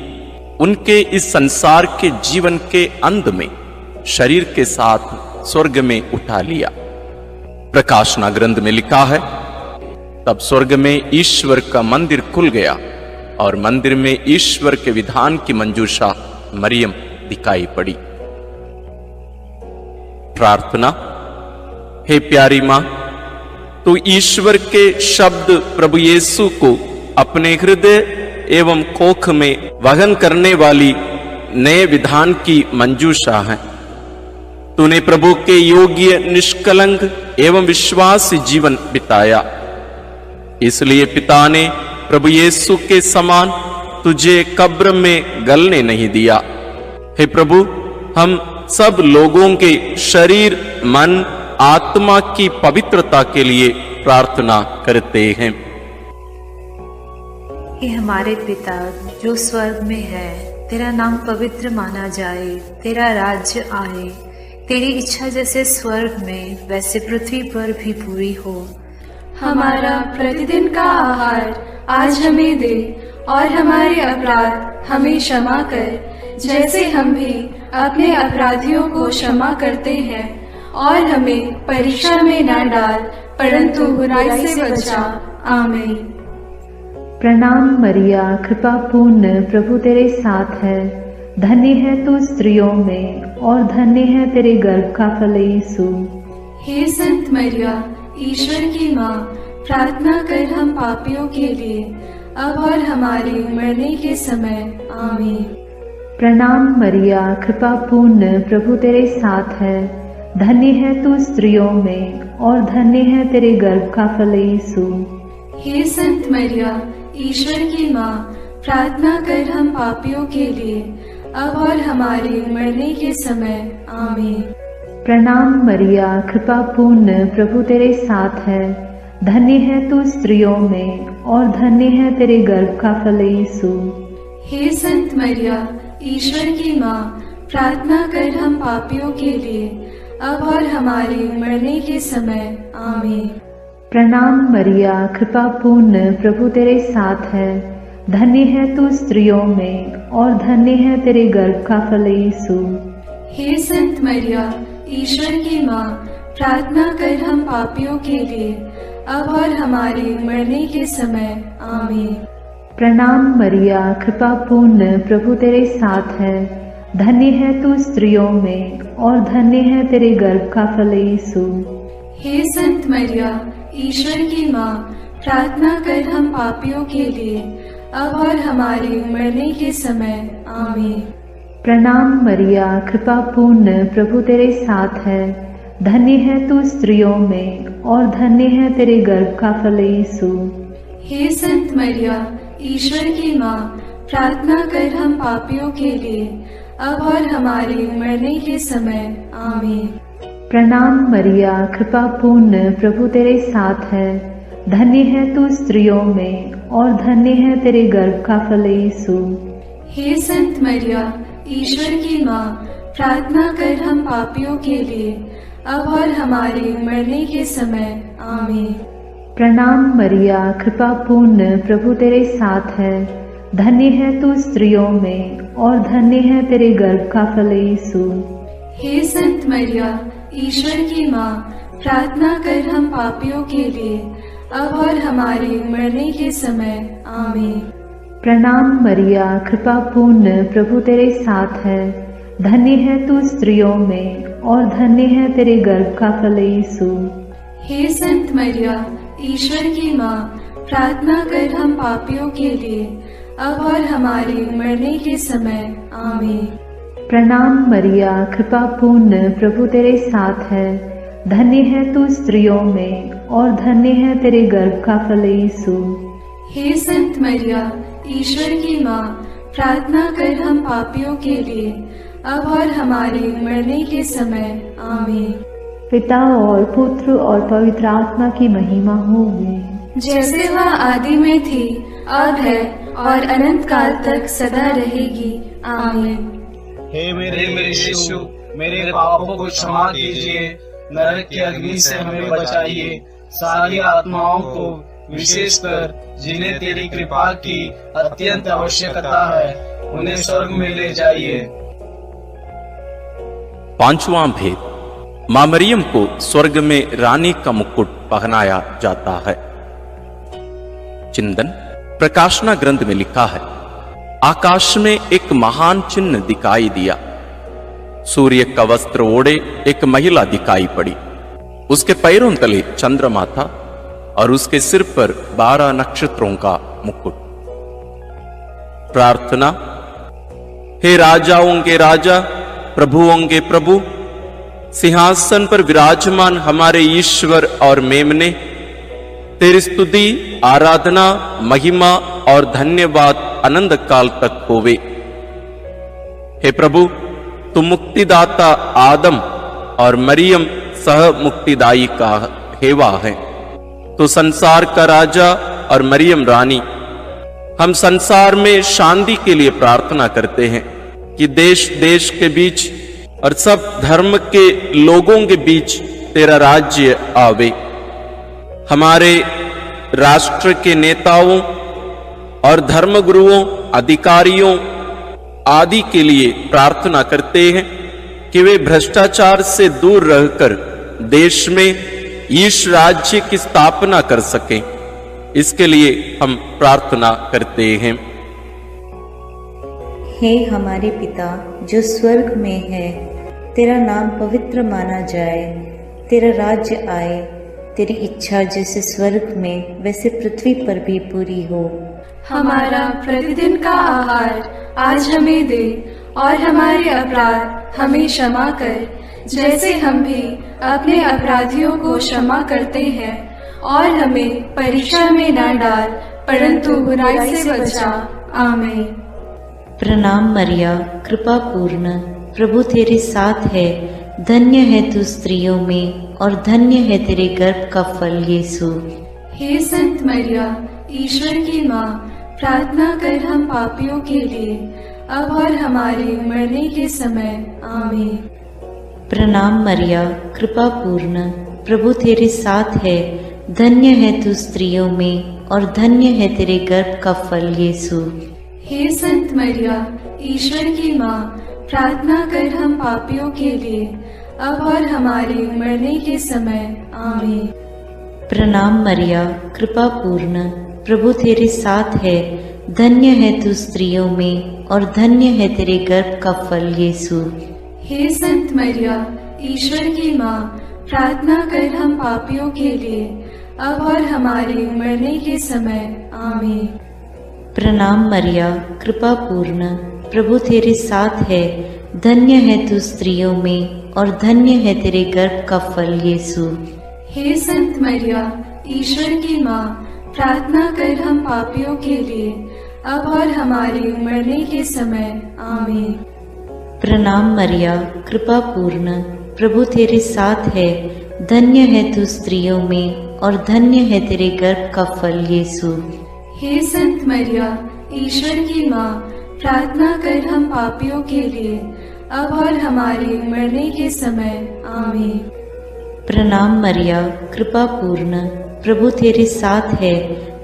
उनके इस संसार के जीवन के अंत में शरीर के साथ स्वर्ग में उठा लिया। प्रकाशना ग्रंथ में लिखा है, तब स्वर्ग में ईश्वर का मंदिर खुल गया और मंदिर में ईश्वर के विधान की मंजूषा मरियम दिखाई पड़ी। प्रार्थना। हे प्यारी मां, तू ईश्वर के शब्द प्रभु यीशु को अपने हृदय एवं कोख में वहन करने वाली नए विधान की मंजूषा है। तूने प्रभु के योग्य, निष्कलंक एवं विश्वासी जीवन बिताया, इसलिए पिता ने प्रभु यीशु के समान तुझे कब्र में गलने नहीं दिया। हे प्रभु, हम सब लोगों के शरीर, मन, आत्मा की पवित्रता के लिए प्रार्थना करते हैं। हे हमारे पिता जो स्वर्ग में है, तेरा नाम पवित्र माना जाए, तेरा राज्य आए, तेरी इच्छा जैसे स्वर्ग में वैसे पृथ्वी पर भी पूरी हो। हमारा प्रतिदिन का आहार आज हमें दे, और हमारे अपराध हमें क्षमा कर, जैसे हम भी अपने अपराधियों को क्षमा करते हैं, और हमें परीक्षा में न डाल, परंतु बुराई से बचा। आमीन। प्रणाम मरिया, कृपा पूर्ण, प्रभु तेरे साथ है। धन्य है तू स्त्रियों में, और धन्य है तेरे गर्भ का फल यीशु। हे संत मरिया, ईश्वर की माँ, प्रार्थना कर हम पापियों के लिए, अब और हमारे मरने के समय। आमीन। प्रणाम मरिया, कृपा पूर्ण, प्रभु तेरे साथ है। धन्य है तू स्त्रियों में, और धन्य है तेरे गर्भ का फल यीशु। हे संत मरिया, ईश्वर की माँ, प्रार्थना कर हम पापियों के लिए, अब और हमारे मरने के समय। आमीन। प्रणाम मरिया, कृपा पूर्ण, प्रभु तेरे साथ है। धन्य है तू स्त्रियों में, और धन्य है तेरे गर्भ का फल यीशु। हे संत मरिया, ईश्वर की माँ, प्रार्थना कर हम पापियों के लिए, अब और हमारे मरने के समय। आमीन। प्रणाम मरिया, कृपा पूर्ण, प्रभु तेरे साथ है। धन्य है तू स्त्रियों में, और धन्य है तेरे गर्भ का फल यीशु। हे संत मरिया, ईश्वर की माँ, प्रार्थना कर हम पापियों के लिए, अब और हमारे मरने के समय। आमीन। प्रणाम मरिया, कृपा पूर्ण, प्रभु तेरे साथ है। धन्य है तू स्त्रियों में, और धन्य है तेरे गर्भ का फल यीशु। हे संत मरिया, ईश्वर की माँ, प्रार्थना कर हम पापियों के लिए, अब और हमारे मरने के समय। आमीन। प्रणाम मरिया, कृपा पूर्ण, प्रभु तेरे साथ है। धन्य है तू स्त्रियों में, और धन्य है तेरे गर्भ का फल यीशु। हे संत मरिया, ईश्वर की माँ, प्रार्थना कर हम पापियों के लिए, अब और हमारे मरने के समय। आमीन। प्रणाम मरिया, कृपा पूर्ण, प्रभु तेरे साथ है। धन्य है तू स्त्रियों में, और धन्य है तेरे गर्भ का फल यीशु। हे संत मरिया, ईश्वर की माँ, प्रार्थना कर हम पापियों के लिए, अब और हमारे मरने के समय। आमीन। प्रणाम मरिया, कृपा पूर्ण, प्रभु तेरे साथ है। धन्य है तू स्त्रियों में, और धन्य है तेरे गर्भ का फल यीशु। हे संत मरिया, ईश्वर की माँ, प्रार्थना कर हम पापियों के लिए, अब और हमारे मरने के समय। आमीन। प्रणाम मरिया, कृपा पूर्ण, प्रभु तेरे साथ है। धन्य है तू स्त्रियों में, और धन्य है तेरे गर्भ का फल यीशु। हे संत मरिया, ईश्वर की माँ, प्रार्थना कर हम पापियों के लिए, अब और हमारे मरने के समय। आमीन। प्रणाम मरिया, कृपा पूर्ण, प्रभु तेरे साथ है। धन्य है तू स्त्रियों में, और धन्य है तेरे गर्भ का फल यीशु। हे संत मरिया, ईश्वर की माँ, प्रार्थना कर हम पापियों के लिए, अब और हमारे मरने के समय। आमीन। पिता और पुत्र और पवित्र आत्मा की महिमा होगी, जैसे वह आदि में थी, अब है, और अनंत काल तक सदा रहेगी। आमीन। हे मेरे यीशु, मेरे पापों को क्षमा कीजिए, नरक की अग्नि से हमें बचाइए, सारी आत्माओं को, विशेषकर जिन्हें तेरी कृपा की अत्यंत आवश्यकता है, उन्हें स्वर्ग में ले जाइए। पांचवां भेद, मां मरियम को स्वर्ग में रानी का मुकुट पहनाया जाता है। चिंतन प्रकाशना ग्रंथ में लिखा है, आकाश में एक महान चिन्ह दिखाई दिया। सूर्य का वस्त्र ओढ़े एक महिला दिखाई पड़ी। उसके पैरों तले चंद्रमा था, और उसके सिर पर 12 नक्षत्रों का मुकुट। प्रार्थना। हे राजाओं के राजा, प्रभुओं के प्रभु, सिंहासन पर विराजमान हमारे ईश्वर और मेमने, तेरी स्तुति, आराधना, महिमा और धन्यवाद अनंत काल तक होवे। हे प्रभु, तुम मुक्तिदाता आदम और मरियम सह मुक्तिदायी का हेवा है। तो संसार का राजा और मरियम रानी, हम संसार में शांति के लिए प्रार्थना करते हैं कि देश देश के बीच और सब धर्म के लोगों के बीच तेरा राज्य आवे। हमारे राष्ट्र के नेताओं और धर्मगुरुओं, अधिकारियों आदि के लिए प्रार्थना करते हैं कि वे भ्रष्टाचार से दूर रहकर देश में ईश राज्य की स्थापना कर सकें। इसके लिए हम प्रार्थना करते हैं। हे हमारे पिता जो स्वर्ग में है, तेरा नाम पवित्र माना जाए, तेरा राज्य आए, तेरी इच्छा जैसे स्वर्ग में वैसे पृथ्वी पर भी पूरी हो। हमारा प्रतिदिन का आहार आज हमें दे और हमारे अपराध हमें क्षमा कर, जैसे हम भी अपने अपराधियों को क्षमा करते हैं, और हमें परीक्षा में न डाल परंतु बुराई से बचा। आमीन। प्रणाम मरिया, कृपा पूर्ण, प्रभु तेरे साथ है, धन्य है तू स्त्रियों में और धन्य है तेरे गर्भ का फल यीशु। हे संत मरिया, ईश्वर की माँ, प्रार्थना कर हम पापियों के लिए, अब और हमारे मरने के समय। आमीन। प्रणाम मरिया, कृपा पूर्ण, प्रभु तेरे साथ है, धन्य है तू स्त्रियों में और धन्य है तेरे गर्भ का फल यीशु। हे संत मरिया, ईश्वर की माँ, प्रार्थना कर हम पापियों के लिए, अब और हमारे मरने के समय। आमीन। प्रणाम मरिया, कृपा पूर्ण, प्रभु तेरे साथ है, धन्य है तू स्त्रियों में और धन्य है तेरे गर्भ का फल यीशु। हे संत मरिया, ईश्वर की माँ, प्रार्थना कर हम पापियों के लिए, अब और हमारे मरने के समय। आमीन। प्रणाम मरिया, कृपा पूर्ण, प्रभु तेरे साथ है, धन्य है तू स्त्रियों में और धन्य है तेरे गर्भ का फल यीशु। हे संत मरिया, ईश्वर की माँ, प्रार्थना कर हम पापियों के लिए, अब और हमारे मरने के समय। आमीन। प्रणाम मरिया, कृपा पूर्ण, प्रभु तेरे साथ है, धन्य है तू स्त्रियों में और धन्य है तेरे गर्भ का फल यीशु। हे संत मरिया, ईश्वर की माँ, प्रार्थना कर हम पापियों के लिए, अब और हमारे मरने के समय। आमीन। प्रणाम मरिया, कृपा पूर्ण, प्रभु तेरे साथ है,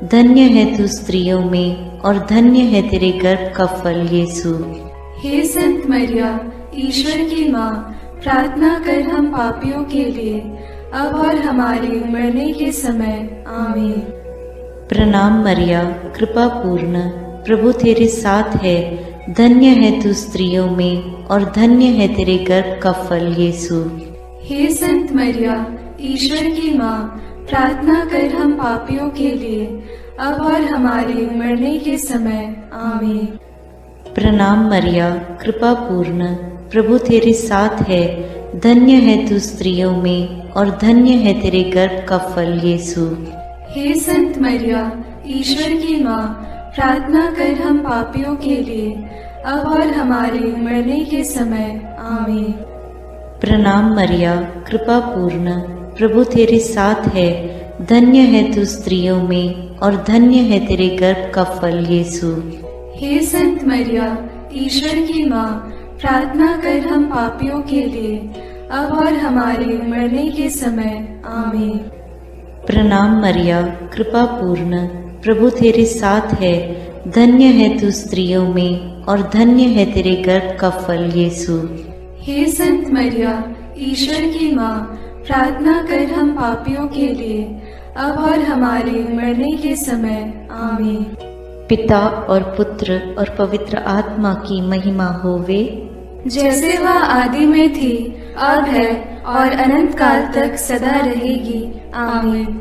धन्य है तू स्त्रियों में और धन्य है तेरे गर्भ का फल यीशु। हे संत मरिया, ईश्वर की माँ, प्रार्थना कर हम पापियों के लिए, अब और हमारे मरने के समय। आमीन। प्रणाम मरिया, कृपा पूर्ण, प्रभु तेरे साथ है, धन्य है तू स्त्रियों में और धन्य है तेरे गर्भ का फल यीशु। हे संत मरिया, ईश्वर की माँ, प्रार्थना कर हम पापियों के लिए, अब और हमारे मरने के समय। आमीन। प्रणाम मरिया, कृपा पूर्ण, प्रभु तेरे साथ है, धन्य है तू स्त्रियों में और धन्य है तेरे गर्भ का फल यीशु। हे संत मरिया, ईश्वर की माँ, प्रार्थना कर हम पापियों के लिए, अब और हमारे मरने के समय। आमीन। प्रणाम मरिया, कृपा पूर्ण, प्रभु तेरे साथ है, धन्य है तू स्त्रियों में और धन्य है तेरे गर्भ का फल यीशु। हे संत मरिया, ईश्वर की माँ, प्रार्थना कर हम पापियों के लिए, अब और हमारे मरने के समय। आमीन। प्रणाम मरिया, कृपा पूर्ण, प्रभु तेरे साथ है, धन्य है तू स्त्रियों में और धन्य है तेरे गर्भ का फल यीशु। हे संत मरिया, ईश्वर की माँ, प्रार्थना कर हम पापियों के लिए, अब और हमारे मरने के समय। आमीन। पिता और पुत्र और पवित्र आत्मा की महिमा होवे, जैसे वह आदि में थी, अब है और अनंत काल तक सदा रहेगी। आमीन।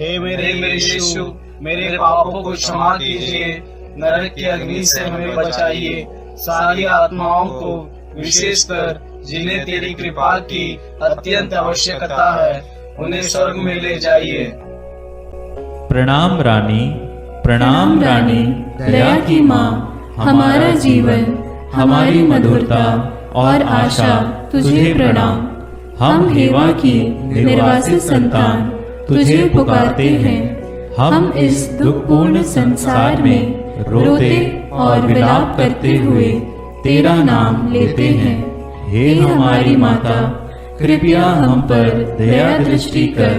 हे मेरे यीशु, मेरे पापों को क्षमा कीजिए, नरक की अग्नि से हमें बचाइए, सारी आत्माओं को विशेषकर जिन्हें तेरी कृपा की अत्यंत आवश्यकता है, उन्हें स्वर्ग में ले जाइए। प्रणाम रानी, प्रणाम रानी, दया की माँ, हमारा जीवन, हमारी मधुरता और आशा तुझे प्रणाम। हम हेवा की निर्वासित संतान तुझे पुकारते हैं। हम इस दुखपूर्ण संसार में रोते और विलाप करते हुए तेरा नाम लेते हैं। हे हमारी माता, कृपया हम पर दया दृष्टि कर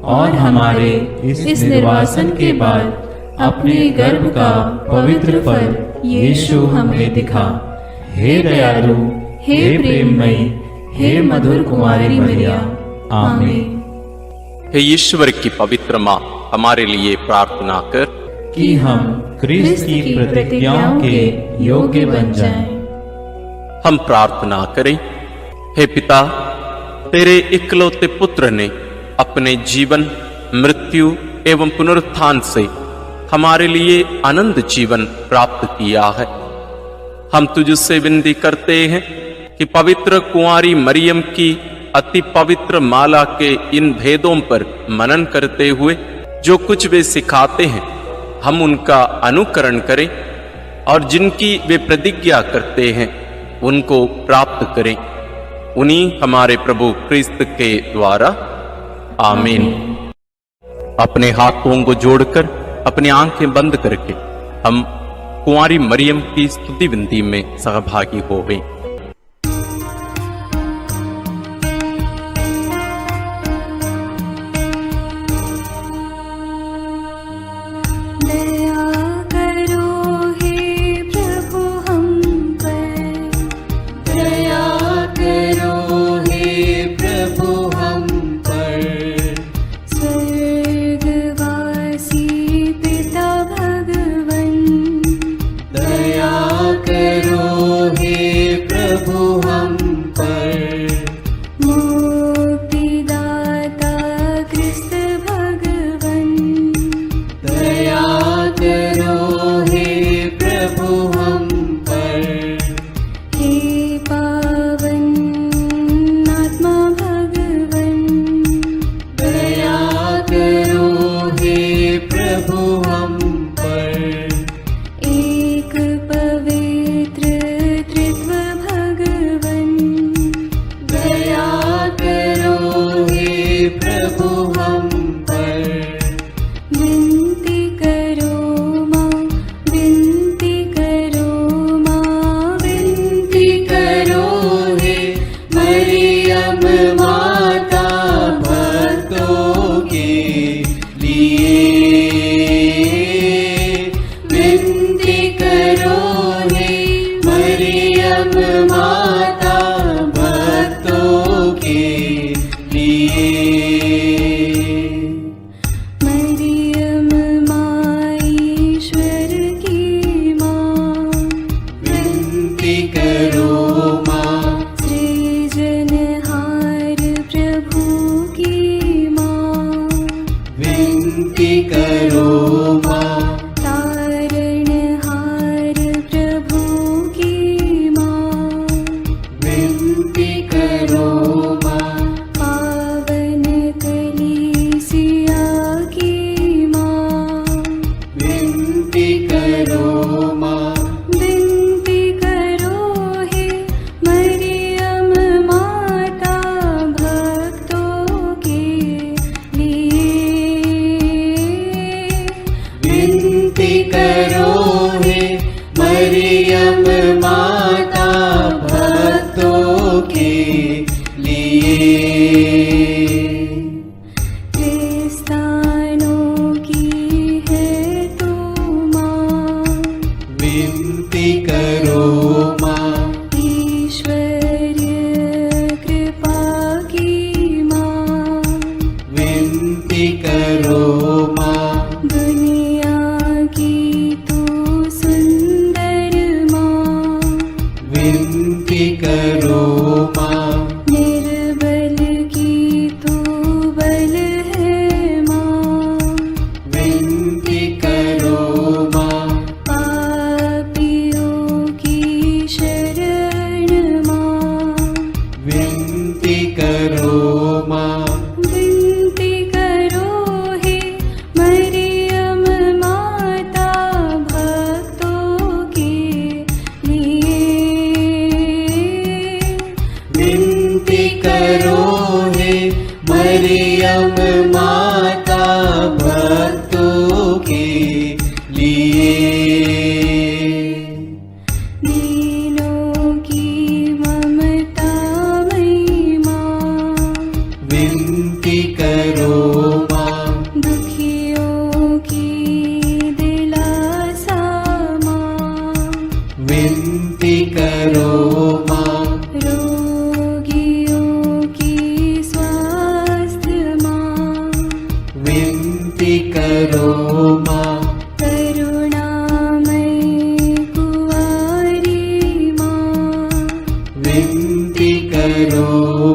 और हमारे इस निर्वासन के बाद अपने गर्भ का पवित्र फल यीशु हमें दिखा। हे दयालु, हे प्रेममयी, हे मधुर कुमारी मरिया, आमीन। हे ईश्वर की पवित्र माँ, हमारे लिए प्रार्थना कर कि हम क्रिस्त की प्रतिज्ञाओं के योग्य बन जाएं। हम प्रार्थना करें। हे पिता, तेरे इकलौते पुत्र ने अपने जीवन, मृत्यु एवं पुनरुत्थान से हमारे लिए अनंत जीवन प्राप्त किया है। हम तुझसे विनती करते हैं कि पवित्र कुंवारी मरियम की अति पवित्र माला के इन भेदों पर मनन करते हुए जो कुछ वे सिखाते हैं, हम उनका अनुकरण करें और जिनकी वे प्रतिज्ञा करते हैं उनको प्राप्त करें। उन्हीं हमारे प्रभु क्रिस्त के द्वारा, आमीन। अपने हाथों को जोड़कर अपनी आंखें बंद करके हम कुंवारी मरियम की स्तुति विनती में सहभागी हो गए। विनती करो माँ।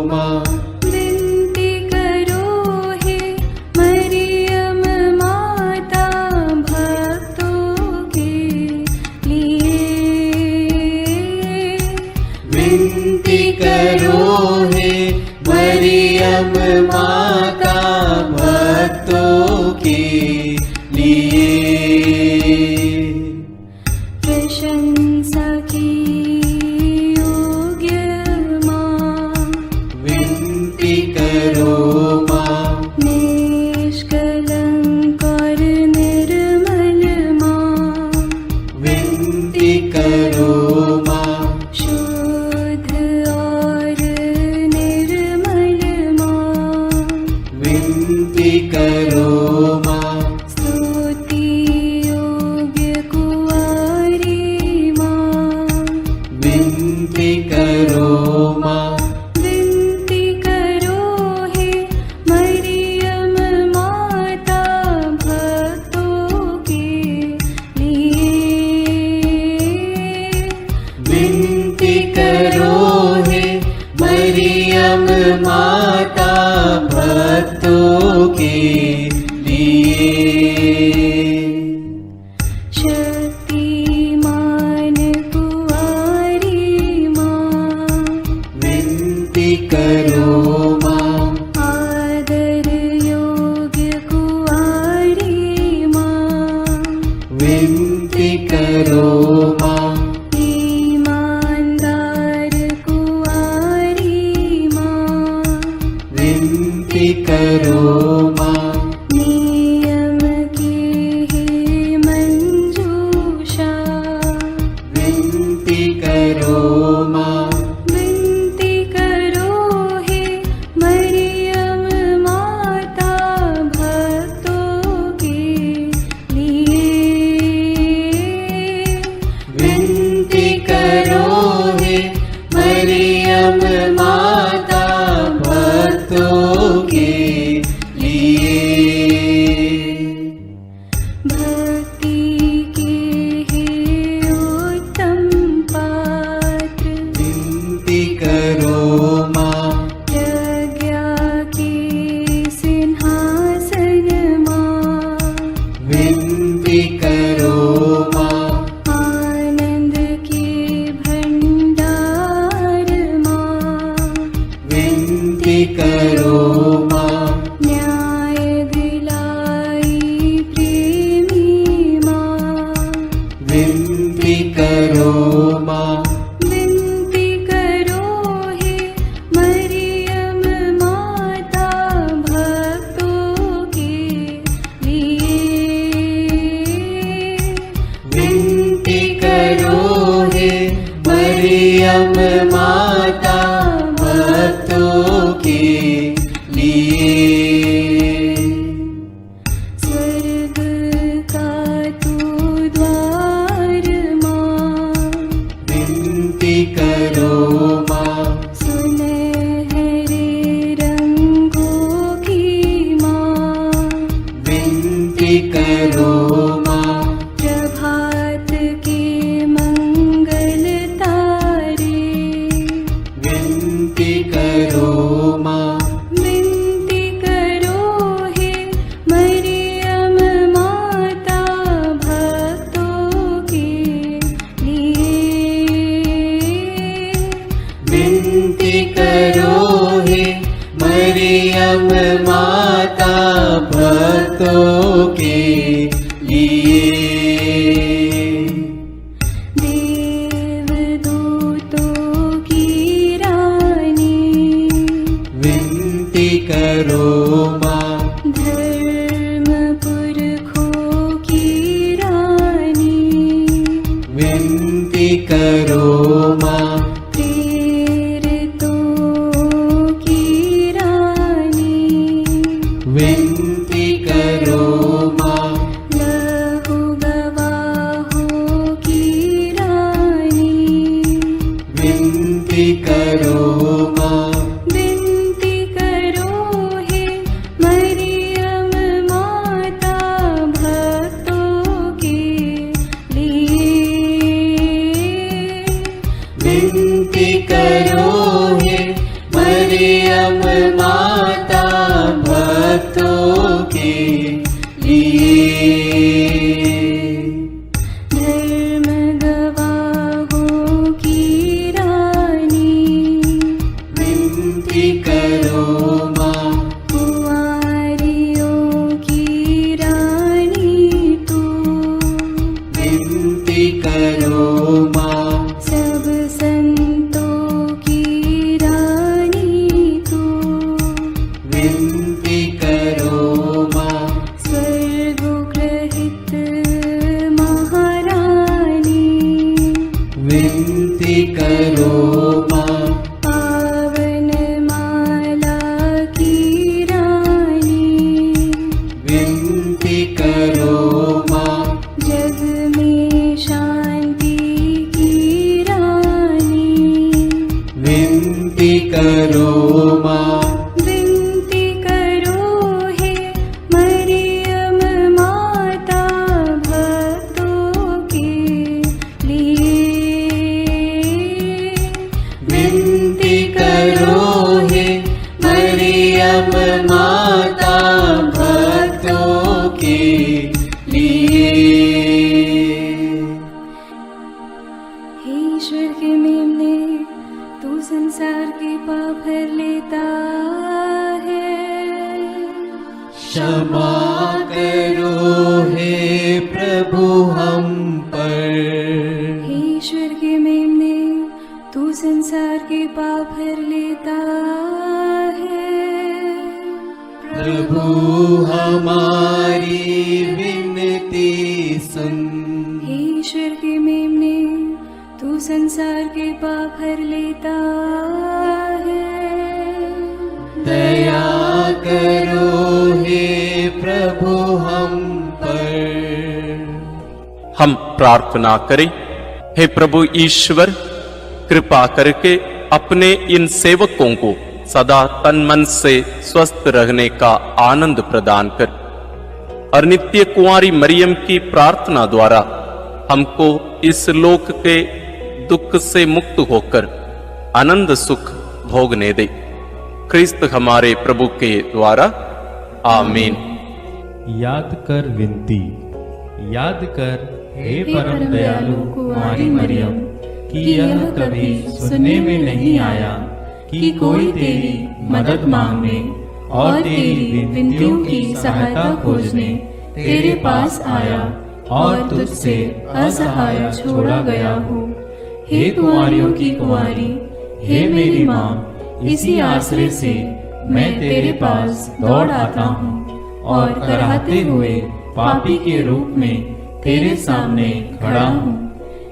माँ। विनती करो हे मरियम माता भक्तों के लिए। विनती करो हे मरियम माता भक्तों के लिए। प्रशंसा की योग्य माँ, विनती करो माँ। निष्कलंक और निर्मल माँ, विनती करो माँ। शुद्ध और निर्मल माँ, विनती करो माँ। स्तुति योग्य कुंवारी माँ, विनती करो माँ। विनती करो हे मरियम माता भक्तों के लिए। विनती करो हे मरियम माता भक्तों के लिए। शक्तिमान कुंवारी माँ, विनती करो माँ। आदर योग्य कुंवारी माँ, विनती करो माँ। ईमानदार कुंवारी माँ, विनती करो माँ। नियम की हे मंजूषा, विनती करो माँ। विनती करो हे मरियम माता भक्तों के लिए। विनती करो हे मरियम माता भक्तों के लिए। भक्ति के हे उत्तम पात्र, विनती करो माँ। प्रज्ञा के सिंहासन माँ, विनती करो माँ। आनंद के भंडार माँ, विनती करो माँ। न्याय दिलाई प्रेमी माँ, विनती करो माँ। विनती करो हे मरियम माता भक्तों के लिए। विनती करो हे मरियम माता भक्तों के लिए। स्वर्ग का तू द्वार माँ, विनती करो माँ। सुनहरे रंगों की माँ, विनती करो माँ। प्रभात के मंगल तारे, विनती करो माँ। विनती करो हे मरियम माता भक्तों के लिए। विनती करो हे मरियम माता भक्तों के लिए। देवदूतों की रानी, विनती करो माँ। धर्म पुरखों की रानी, विनती करो माँ। प्रेरितों की रानी, विनती करो माँ। मरियम माता भक्तों के लिए। धर्म गवाहों की रानी, विनती करो माँ। कुंवारियों की रानी तू, विनती करो माँ। सब संतों की रानी तू, विनती करो माँ। स्वर्गोग्रहित महारानी, विनती करो माँ। पावन माला की रानी, विनती करो माँ। जग में शांति की रानी, विनती करो माँ। विनती करो हे मरियम माता भक्तों के लिए। विनती करो हे मरियम माता भक्तों के लिए। हे ईश्वर के मेमने, तू संसार के पाप हर लेता है। क्षमा करो हे प्रभु हम पर। हे ईश्वर के मेमने, तू संसार के पाप हर लेता है। प्रभु हमारी विनती सुन। हे ईश्वर के मेमने, तू संसार के पाप हर लेता है। दया करो हे प्रभु हम पर। हम प्रार्थना करें। हे प्रभु ईश्वर, कृपा करके अपने इन सेवकों को सदा तन मन से स्वस्थ रहने का आनंद प्रदान कर और नित्य कुंवारी मरियम की प्रार्थना द्वारा हमको इस लोक के दुख से मुक्त होकर आनंद सुख भोगने दे। क्रिस्त हमारे प्रभु के द्वारा, आमीन। याद कर विनती। याद कर हे परम दयालु कुंवारी मरियम, कि यह कभी सुनने में नहीं आया कि कोई तेरी मदद मांगने और तेरी विनतियों की सहायता खोजने तेरे पास आया और तुझसे असहाय छोड़ा गया हो। हे कुंवारियों की कुंवारी, हे मेरी माँ, इसी आश्रय से मैं तेरे पास दौड़ आता हूँ और कराहते हुए पापी के रूप में तेरे सामने खड़ा हूँ।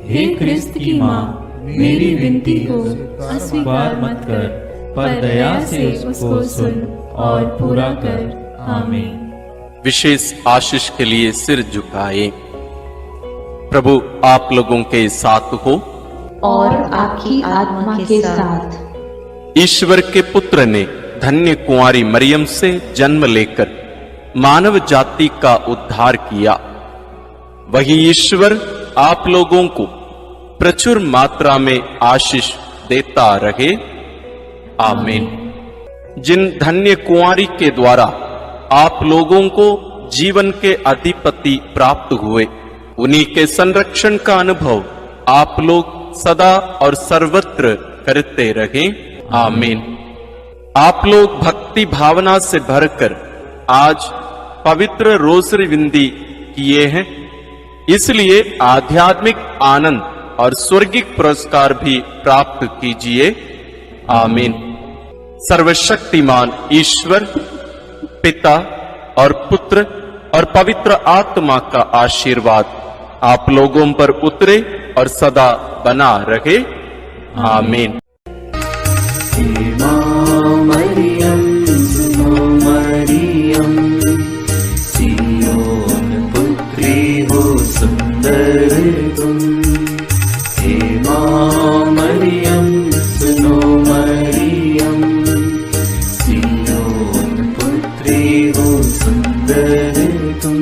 हे क्रिस्त की माँ, मेरी विनती को अस्वीकार मत कर, पर दया से उसको सुन और पूरा कर। आमीन। विशेष आशीष के लिए सिर झुकाए। प्रभु आप लोगों के साथ हो और आपकी आत्मा के साथ। ईश्वर के पुत्र ने धन्य कुंवारी मरियम से जन्म लेकर मानव जाति का उद्धार किया। वही ईश्वर आप लोगों को प्रचुर मात्रा में आशीष देता रहे। आमीन। जिन धन्य कुंवारी के द्वारा आप लोगों को जीवन के अधिपति प्राप्त हुए, उन्हीं के संरक्षण का अनुभव आप लोग सदा और सर्वत्र करते रहें। आमीन। आप लोग भक्ति भावना से भरकर आज पवित्र रोसरी विंदी किए हैं, इसलिए आध्यात्मिक आनंद और स्वर्गिक पुरस्कार भी प्राप्त कीजिए। आमीन। सर्वशक्तिमान ईश्वर पिता और पुत्र और पवित्र आत्मा का आशीर्वाद आप लोगों पर उतरे और सदा बना रहे। आमीन। मरियम सुनो मरियम, सियोन पुत्री हो सुंदर तुम। हे माँ मरियम सुनो मरियम, सियोन पुत्री हो सुंदर तुम।